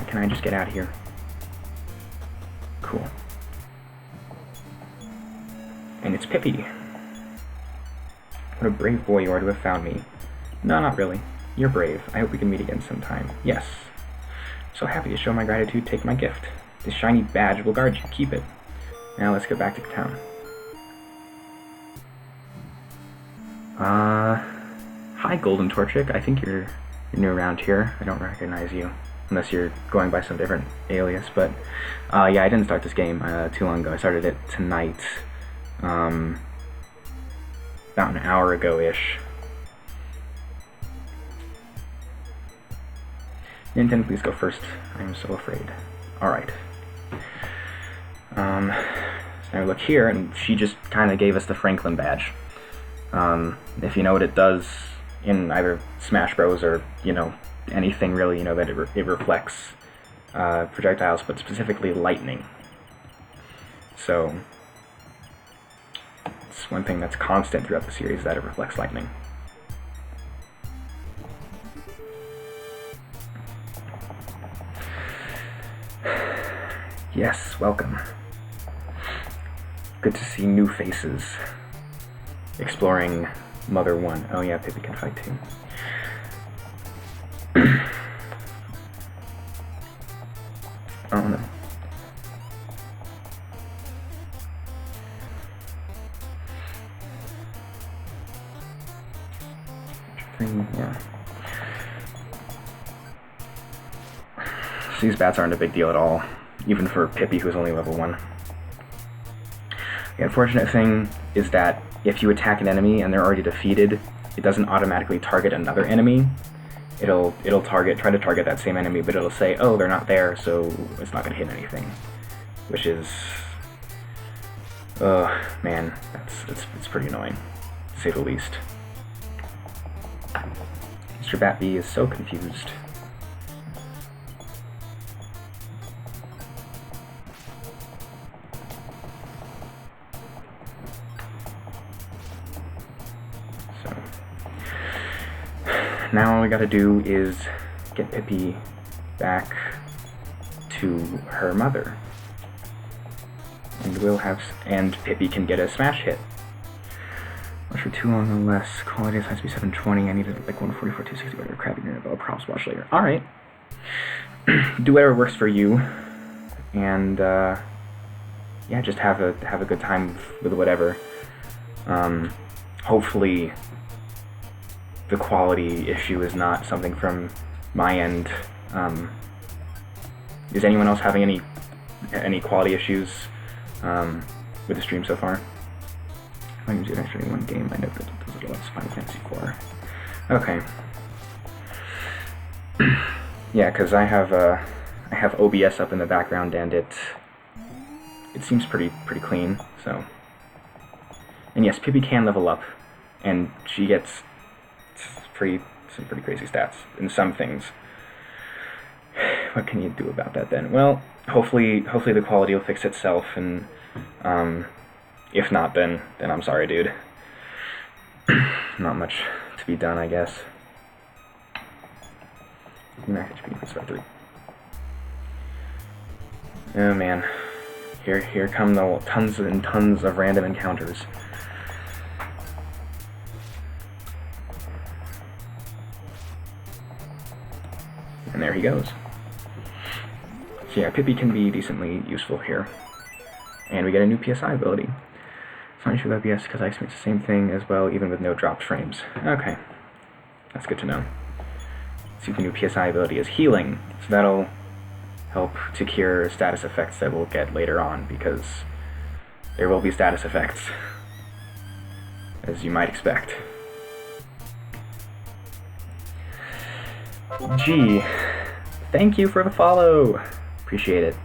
Can I just get out of here? Cool. And it's Pippi. What a brave boy you are to have found me. No, not really. You're brave. I hope we can meet again sometime. Yes. So happy to show my gratitude. Take my gift. This shiny badge will guard you. Keep it. Now let's get back to town. Hi, Golden Torchic. I think you're new around here. I don't recognize you. Unless you're going by some different alias, but yeah, I didn't start this game too long ago. I started it tonight, about an hour ago-ish. Nintendo, please go first. I'm so afraid. Alright. So now we look here, and she just kind of gave us the Franklin badge. If you know what it does in either Smash Bros. Or, you know, anything really, you know that it reflects projectiles, but specifically lightning. So it's one thing that's constant throughout the series, that it reflects lightning. Yes, welcome. Good to see new faces. Exploring Mother 1. Oh yeah, Pippi can fight too. Oh no. these bats aren't a big deal at all, even for Pippi, who's only level 1. The unfortunate thing is that if you attack an enemy and they're already defeated, it doesn't automatically target another enemy. It'll try to target that same enemy, but it'll say, oh, they're not there, so it's not going to hit anything. Which is... man, it's pretty annoying, to say the least. Mr. Batbee is so confused. So, now all we gotta do is get Pippi back to her mother. And Pippi can get a smash hit. Watch for too long or less. Quality has to be 720. I needed like 144, 260, whatever crap you're gonna props watch later. Alright. Do whatever works for you. And yeah, just have a good time with whatever. Hopefully the quality issue is not something from my end. Is anyone else having any quality issues with the stream so far? I usually actually one game. I know that those are lots of Final Fantasy IV. Okay. Yeah, because I have OBS up in the background and it seems pretty clean. So, and yes, Pippi can level up, and she gets some pretty crazy stats in some things. What can you do about that then? Well, hopefully the quality will fix itself, and if not, then I'm sorry, dude. Not much to be done, I guess. Max HP increased by 3. Oh man, here come the tons and tons of random encounters. And there he goes. So yeah, Pippi can be decently useful here. And we get a new PSI ability. It's not an issue with OBS because I experience the same thing as well, even with no dropped frames. Okay, that's good to know. See, the new PSI ability is healing, so that'll help to cure status effects that we'll get later on, because there will be status effects, as you might expect. Gee, thank you for the follow! Appreciate it.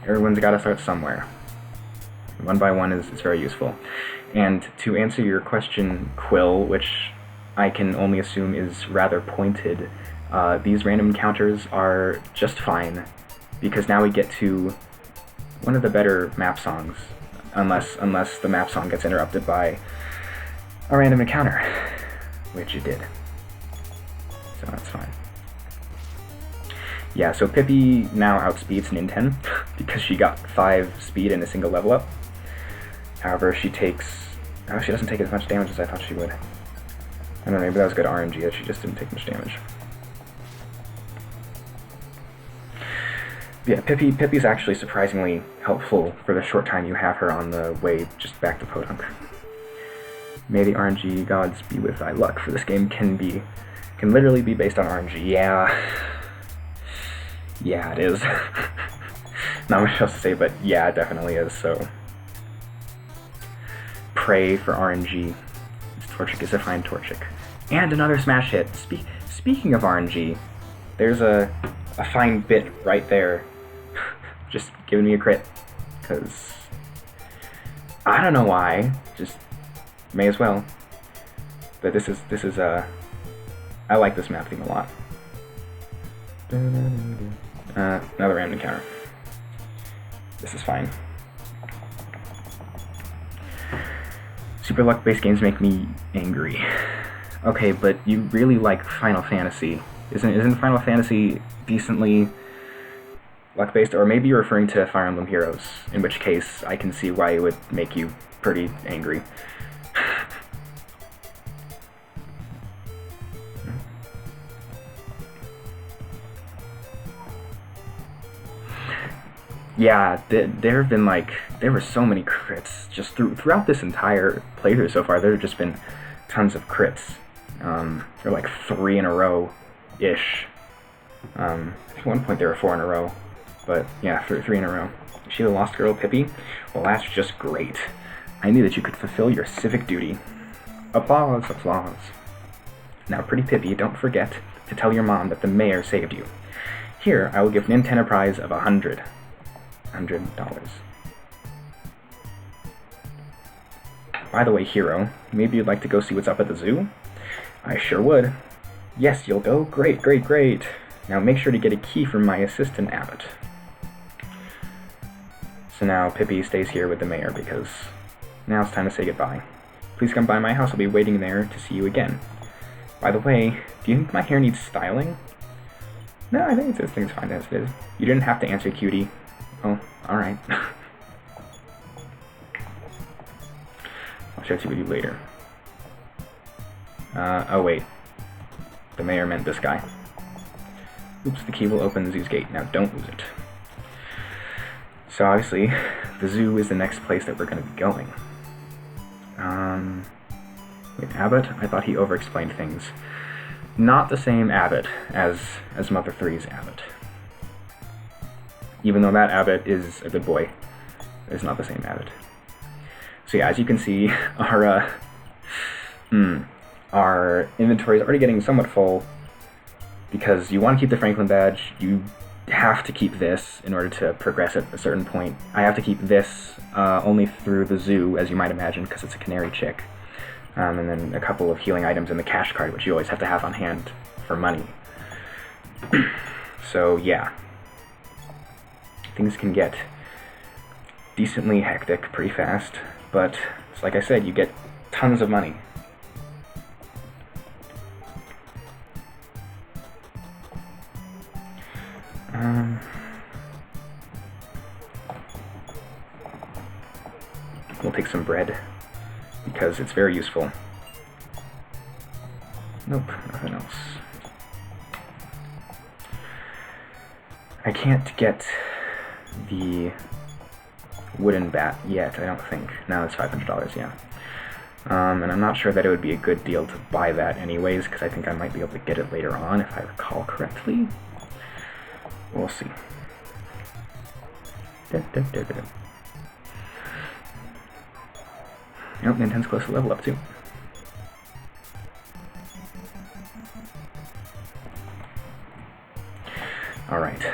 Everyone's got to start somewhere. One by one is very useful. And to answer your question, Quill, which I can only assume is rather pointed, these random encounters are just fine, because now we get to one of the better map songs, unless the map song gets interrupted by a random encounter, which it did. So that's fine. Yeah, so Pippi now outspeeds Ninten because she got 5 speed in a single level up. However, she doesn't take as much damage as I thought she would. I don't know, maybe that was good RNG that she just didn't take much damage. Yeah, Pippi's actually surprisingly helpful for the short time you have her on the way just back to Podunk. May the RNG gods be with thy luck, for this game can literally be based on RNG. Yeah, it is. Not much else to say, but yeah, it definitely is, so. Pray for RNG. Torchic is a fine Torchic. And another smash hit. Speaking of RNG, there's a fine bit right there. Just giving me a crit. Because I don't know why. Just may as well. But this is I like this map theme a lot. Another random encounter. This is fine. Super luck-based games make me angry. Okay, but you really like Final Fantasy. Isn't Final Fantasy decently luck-based? Or maybe you're referring to Fire Emblem Heroes, in which case I can see why it would make you pretty angry. Yeah, there have been there were so many crits just throughout this entire playthrough so far. There have just been tons of crits. They're like 3 in a row-ish. I think at one point there were 4 in a row, but yeah, 3 in a row. Is she the lost girl, Pippi? Well, that's just great. I knew that you could fulfill your civic duty. Applause, applause. Now, pretty Pippi, don't forget to tell your mom that the mayor saved you. Here, I will give Nintendo a prize of $100. By the way, Hero, maybe you'd like to go see what's up at the zoo? I sure would. Yes, you'll go? Great, great, great. Now make sure to get a key from my assistant Abbott. So now Pippi stays here with the mayor because now it's time to say goodbye. Please come by my house, I'll be waiting there to see you again. By the way, do you think my hair needs styling? No, I think this thing's fine as it is. You didn't have to answer, cutie. Oh, alright. I'll chat with you later. Oh wait. The mayor meant this guy. Oops, the key will open the zoo's gate. Now don't lose it. So obviously, the zoo is the next place that we're going to be going. Wait, Abbott? I thought he over-explained things. Not the same Abbott as Mother 3's Abbott. Even though that Abbott is a good boy, it's not the same Abbott. So yeah, as you can see, our inventory is already getting somewhat full because you want to keep the Franklin badge. You have to keep this in order to progress at a certain point. I have to keep this only through the zoo, as you might imagine, because it's a canary chick. And then a couple of healing items in the cash card, which you always have to have on hand for money. So yeah, things can get decently hectic pretty fast, but it's like I said, you get tons of money. We'll take some bread, because it's very useful. Nope, nothing else. I can't get the wooden bat yet, I don't think. No, it's $500, yeah. And I'm not sure that it would be a good deal to buy that anyways, because I think I might be able to get it later on, if I recall correctly. We'll see. Nope, Nintendo's close to level up too. Alright.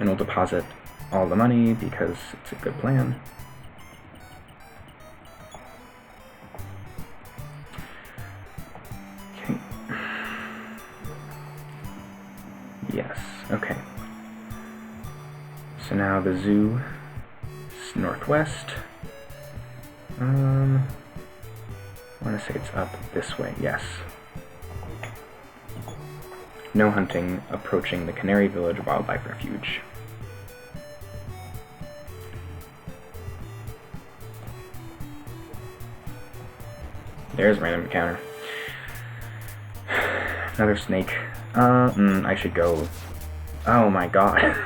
And we'll deposit all the money because it's a good plan. Okay. Yes, okay. So now the zoo is northwest. I want to say it's up this way, yes. No hunting, approaching the Canary Village Wildlife Refuge. There's a random encounter. Another snake. I should go. Oh my god.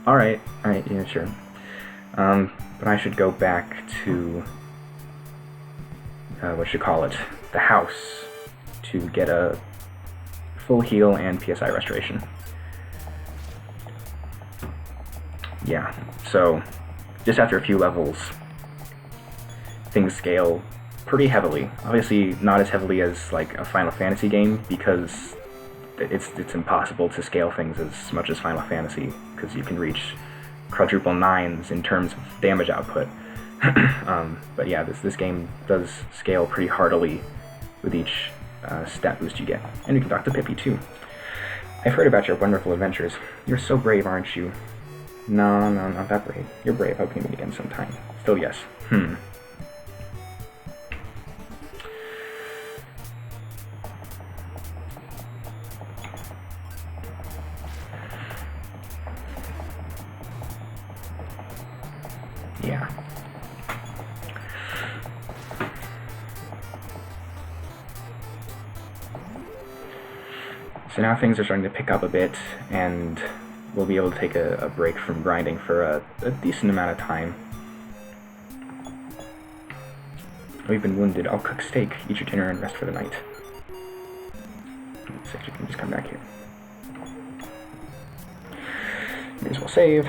Alright, yeah, sure. But I should go back to, the house, to get a full heal and PSI restoration. Yeah, so, just after a few levels, things scale pretty heavily. Obviously, not as heavily as, like, a Final Fantasy game, because it's impossible to scale things as much as Final Fantasy, because you can reach quadruple 9s in terms of damage output. But yeah, this game does scale pretty heartily with each stat boost you get. And you can talk to Pippi too. I've heard about your wonderful adventures. You're so brave, aren't you? No, not that brave. You're brave. Hope we meet again sometime. Still yes. Yeah. So now things are starting to pick up a bit, and we'll be able to take a break from grinding for a decent amount of time. We've been wounded. I'll cook steak, eat your dinner, and rest for the night. So you can just come back here. May as well save.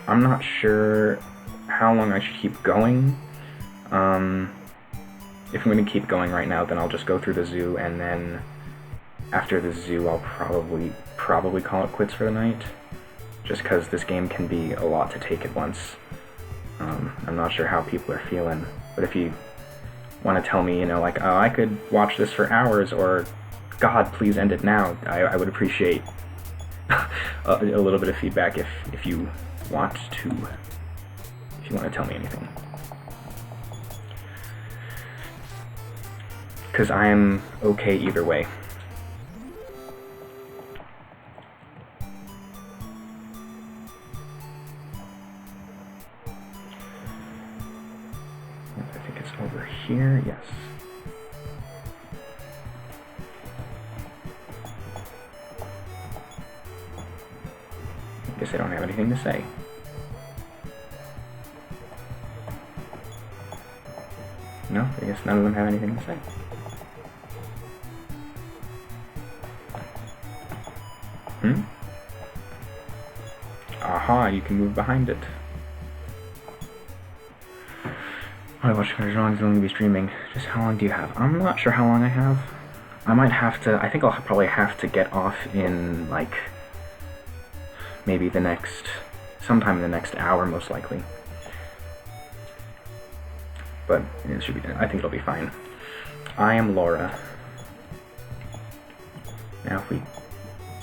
I'm not sure how long I should keep going. If I'm going to keep going right now, then I'll just go through the zoo, and then after the zoo, I'll probably call it quits for the night. Just because this game can be a lot to take at once. I'm not sure how people are feeling, but if you want to tell me, you know, like, oh, I could watch this for hours, or God, please end it now, I would appreciate a little bit of feedback if you want to tell me anything. Because I am okay either way. I think it's over here, yes. I guess I don't have anything to say. No, I guess none of them have anything to say. Aha, you can move behind it. I watch how long is going to be streaming. Just how long do you have? I'm not sure how long I have. I might have to, I think I'll probably have to get off in, like, maybe sometime in the next hour, most likely. But it should be, I think it'll be fine. I am Laura. Now if we,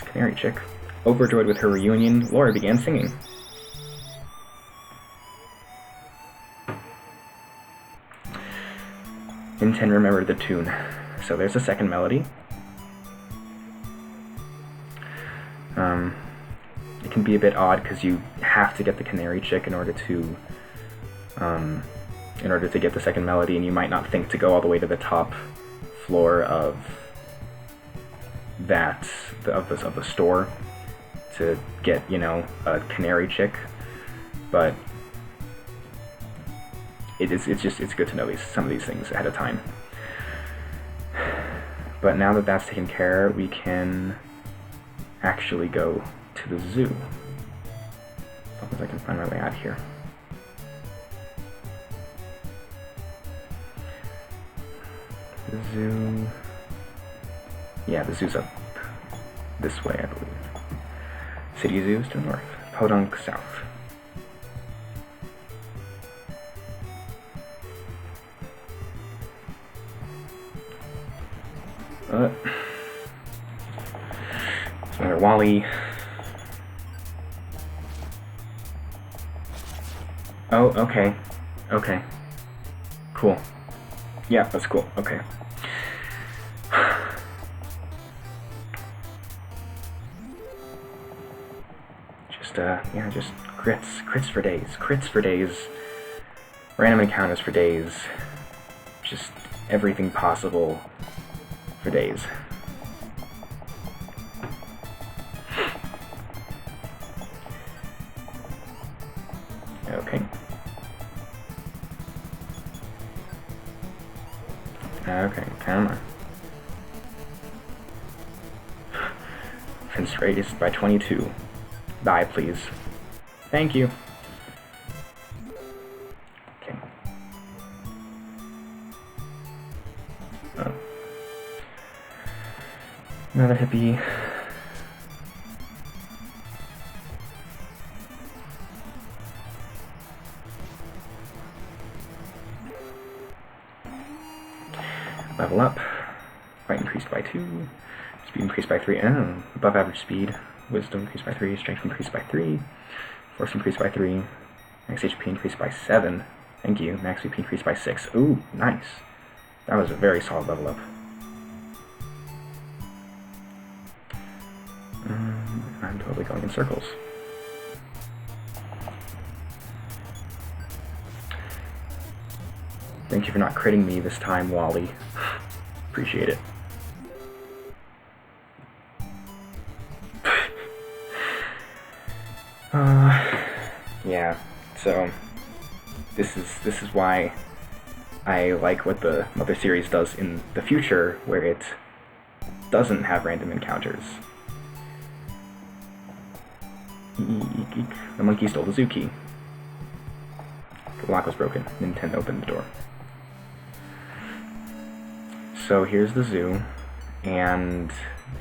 Canary Chick. Overjoyed with her reunion, Laura began singing. Inten remembered the tune. So there's a second melody. It can be a bit odd because you have to get the Canary Chick in order to get the second melody, and you might not think to go all the way to the top floor of the store to get, you know, a Canary Chick, but it's good to know some of these things ahead of time. But now that that's taken care, we can actually go to the zoo. As long as I can find my way out here. The zoo... Yeah, the zoo's up this way, I believe. City Zoo is to the north. Podunk south. There's another Wally. Oh, okay. Okay. Cool. Yeah, that's cool. Okay. Yeah, just crits for days, random encounters for days, just everything possible for days. Okay. Okay, come on. Fence raised by 22. Die, please. Thank you. Okay. Oh. Another hippie. Level up. Fight increased by 2. Speed increased by 3. Oh, above average speed. Wisdom increased by 3, strength increased by 3, force increased by 3, max HP increased by 7, thank you, max HP increased by 6. Ooh, nice. That was a very solid level up. I'm totally going in circles. Thank you for not critting me this time, Wally. Appreciate it. Yeah, so this is why I like what the Mother series does in the future, where it doesn't have random encounters. The monkey stole the zoo key. The lock was broken. Nintendo opened the door. So here's the zoo, and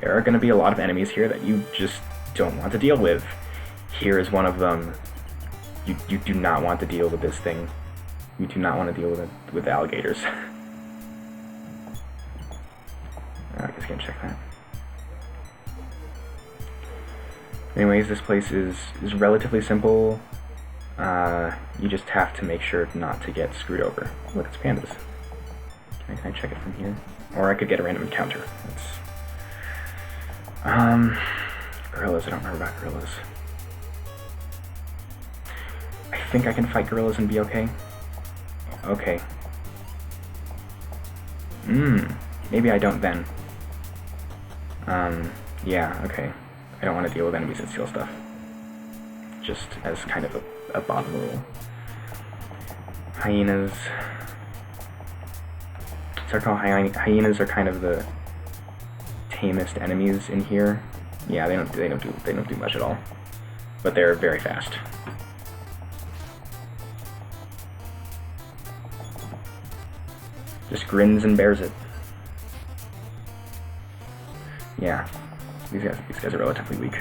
there are going to be a lot of enemies here that you just don't want to deal with. Here is one of them. You do not want to deal with this thing. You do not want to deal with alligators. I guess I can check that. Anyways, this place is relatively simple. You just have to make sure not to get screwed over. Look, it's pandas. Can I check it from here? Or I could get a random encounter. Gorillas. I don't remember about gorillas. I think I can fight gorillas and be okay. Okay. Maybe I don't then. Yeah, okay. I don't want to deal with enemies that steal stuff. Just as kind of a bottom rule. Hyenas. So I call hyenas are kind of the tamest enemies in here. Yeah, they don't do much at all. But they're very fast. Just grins and bears it. Yeah, these guys are relatively weak.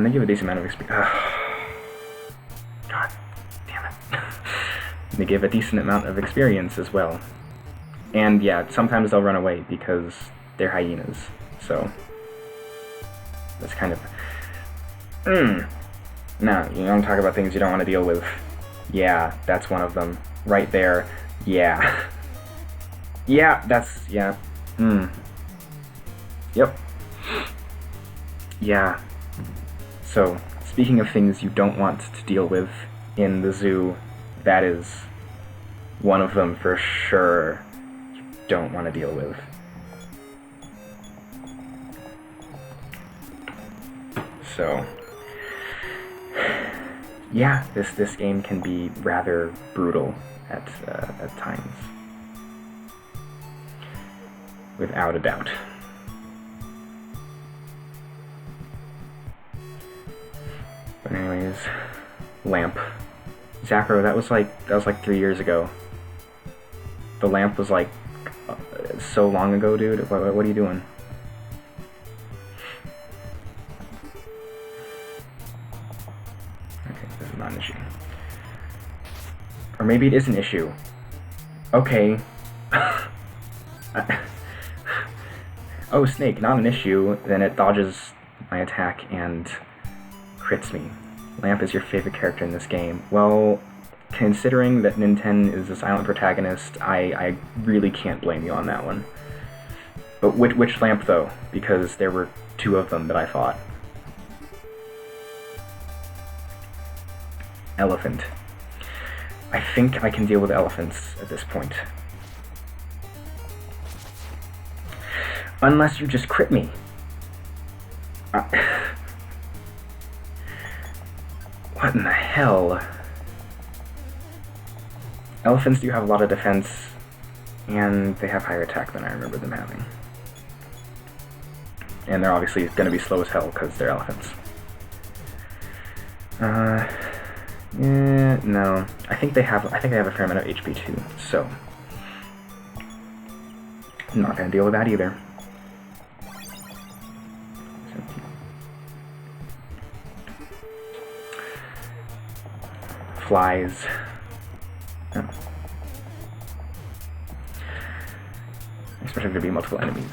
They give a decent amount of experience. God damn it. They give a decent amount of experience as well. And yeah, sometimes they'll run away because they're hyenas. So that's kind of... No, you don't talk about things you don't want to deal with. Yeah, that's one of them. Right there. Yeah. Yeah, that's... Yeah. Yep. Yeah. So, speaking of things you don't want to deal with in the zoo, that is one of them for sure you don't want to deal with. So, yeah, this game can be rather brutal at times, without a doubt. But anyways, lamp. Zacro, that was like 3 years ago. The lamp was like so long ago, dude. What are you doing? Okay, this is not an issue. Or maybe it is an issue. Okay. Oh, snake, not an issue. Then it dodges my attack and crits me. Lamp is your favorite character in this game. Well, considering that Nintendo is a silent protagonist, I really can't blame you on that one. But which Lamp, though? Because there were 2 of them that I fought. Elephant. I think I can deal with elephants at this point. Unless you just crit me. What in the hell? Elephants do have a lot of defense, and they have higher attack than I remember them having. And they're obviously going to be slow as hell because they're elephants. Yeah, no. I think they have a fair amount of HP too, so I'm not going to deal with that either. Flies. Oh. Especially if there be multiple enemies.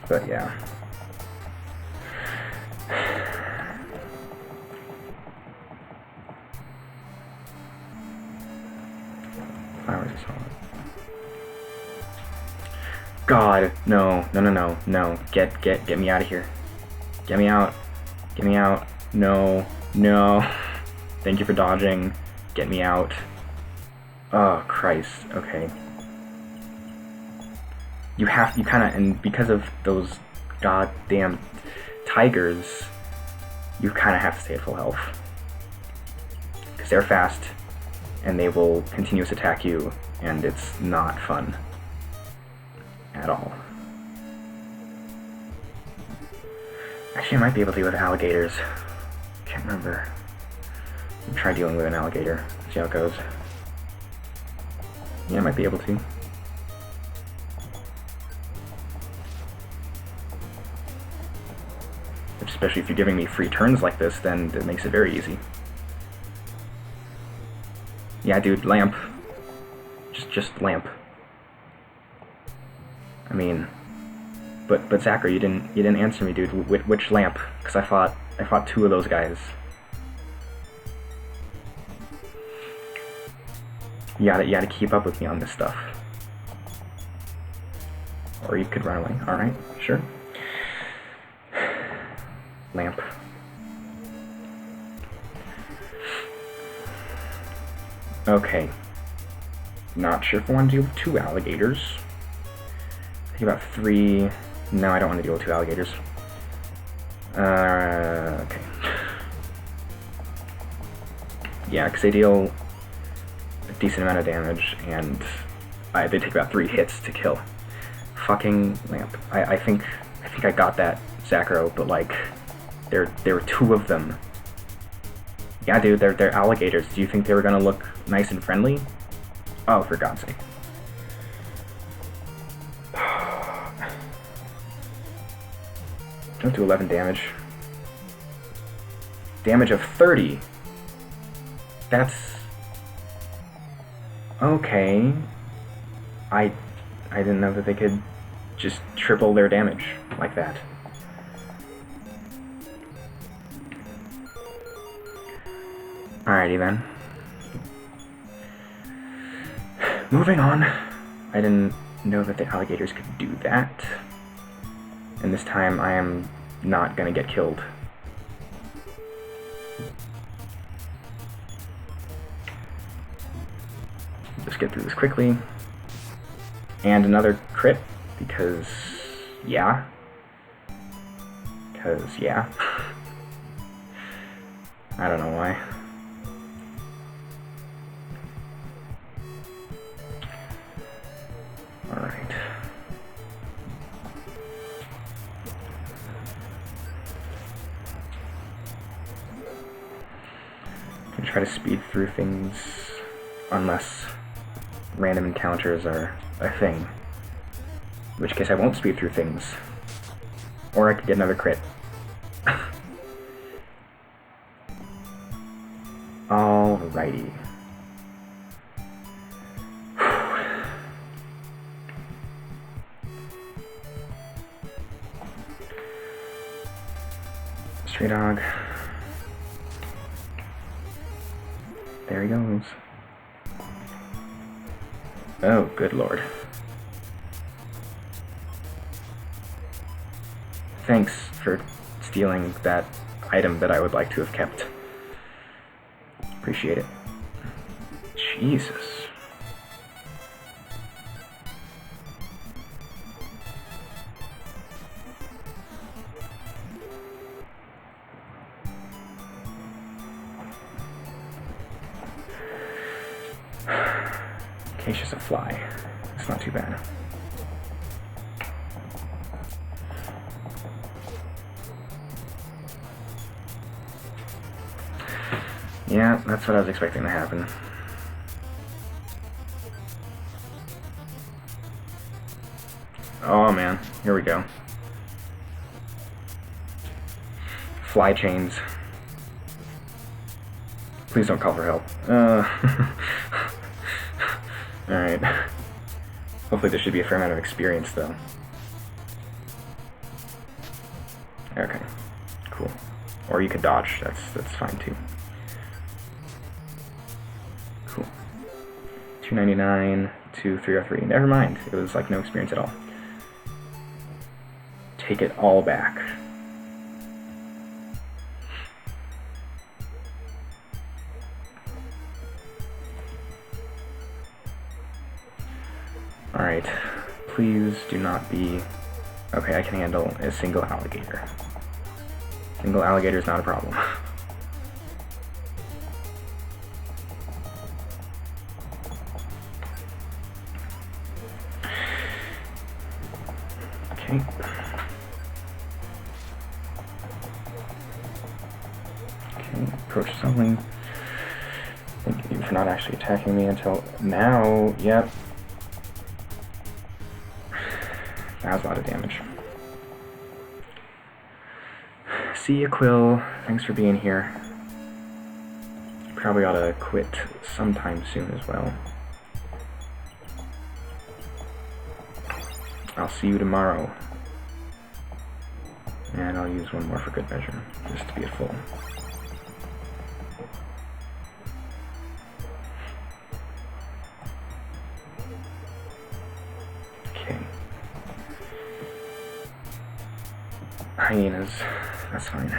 But yeah. Flowers are solid. God, no, no, no, no, no. Get me out of here. Get me out. Get me out. No, no. Thank you for dodging. Get me out. Oh, Christ. Okay. You kinda, and because of those goddamn tigers, you kinda have to stay at full health. Because they're fast, and they will continuously attack you, and it's not fun. At all. Actually, I might be able to deal with alligators. Can't remember. I'll try dealing with an alligator. See how it goes. Yeah, I might be able to. Especially if you're giving me free turns like this, then it makes it very easy. Yeah, dude, lamp. Just lamp. I mean, but Zachary, you didn't answer me, dude. Which lamp? Because I fought two of those guys. You gotta keep up with me on this stuff. Or you could run away. All right, sure. Lamp. Okay. Not sure if I want to deal with 2 alligators. I think about 3. No, I don't want to deal with 2 alligators. Okay. Yeah, because they deal a decent amount of damage, and they take about 3 hits to kill. Fucking lamp. I think I got that, Zacharo, but like, there were 2 of them. Yeah, dude, they're alligators. Do you think they were gonna look nice and friendly? Oh, for God's sake. Don't do 11 damage. Damage of 30. That's... okay. I didn't know that they could just triple their damage like that. Alrighty then. Moving on. I didn't know that the alligators could do that. And this time I am not gonna get killed. Just get through this quickly. And another crit, because yeah. Because yeah. I don't know why. Alright. Can try to speed through things unless random encounters are a thing. In which case I won't speed through things. Or I could get another crit. Alrighty. Stray dog. There he goes. Oh, good lord. Thanks for stealing that item that I would like to have kept. Appreciate it. Jesus. Okay, it's just a fly. It's not too bad. Yeah, that's what I was expecting to happen. Oh man, here we go. Fly chains. Please don't call for help. Alright. Hopefully there should be a fair amount of experience though. Okay. Cool. Or you could dodge, that's fine too. Cool. $2.99 to $3.03. Never mind. It was like no experience at all. Take it all back. Alright, please do not be... Okay, I can handle a single alligator. Single alligator is not a problem. Okay. Okay, approach something. Thank you for not actually attacking me until now. Yep. That was a lot of damage. See ya, Quill. Thanks for being here. Probably ought to quit sometime soon as well. I'll see you tomorrow. And I'll use one more for good measure, just to be at full. Okay. Hyenas. That's fine.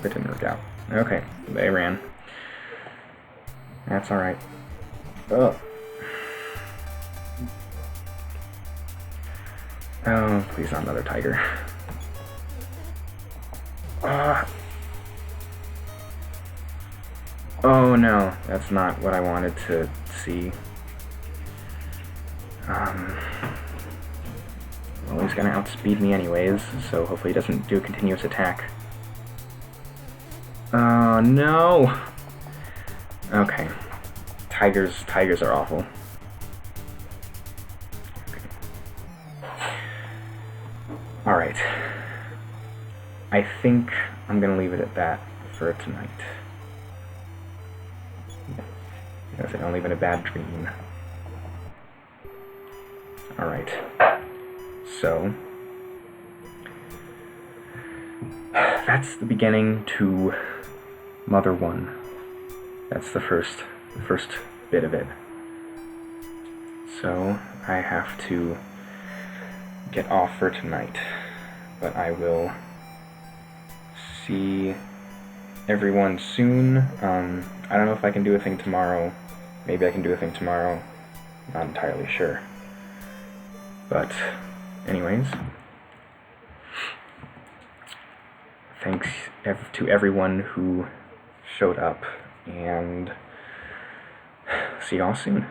It didn't work out. Okay, they ran. That's alright. Oh. Oh, please not another tiger. Oh no, that's not what I wanted to see. Well, he's gonna outspeed me anyways, so hopefully he doesn't do a continuous attack. Oh no! Okay. Tigers are awful. Okay. Alright. I think I'm gonna leave it at that for tonight. Because I don't live in a bad dream. Alright. So that's the beginning to Mother 1. That's the first bit of it. So I have to get off for tonight. But I will see everyone soon. I don't know if I can do a thing tomorrow. Maybe I can do a thing tomorrow. Not entirely sure. But anyways, thanks to everyone who showed up, and see y'all soon.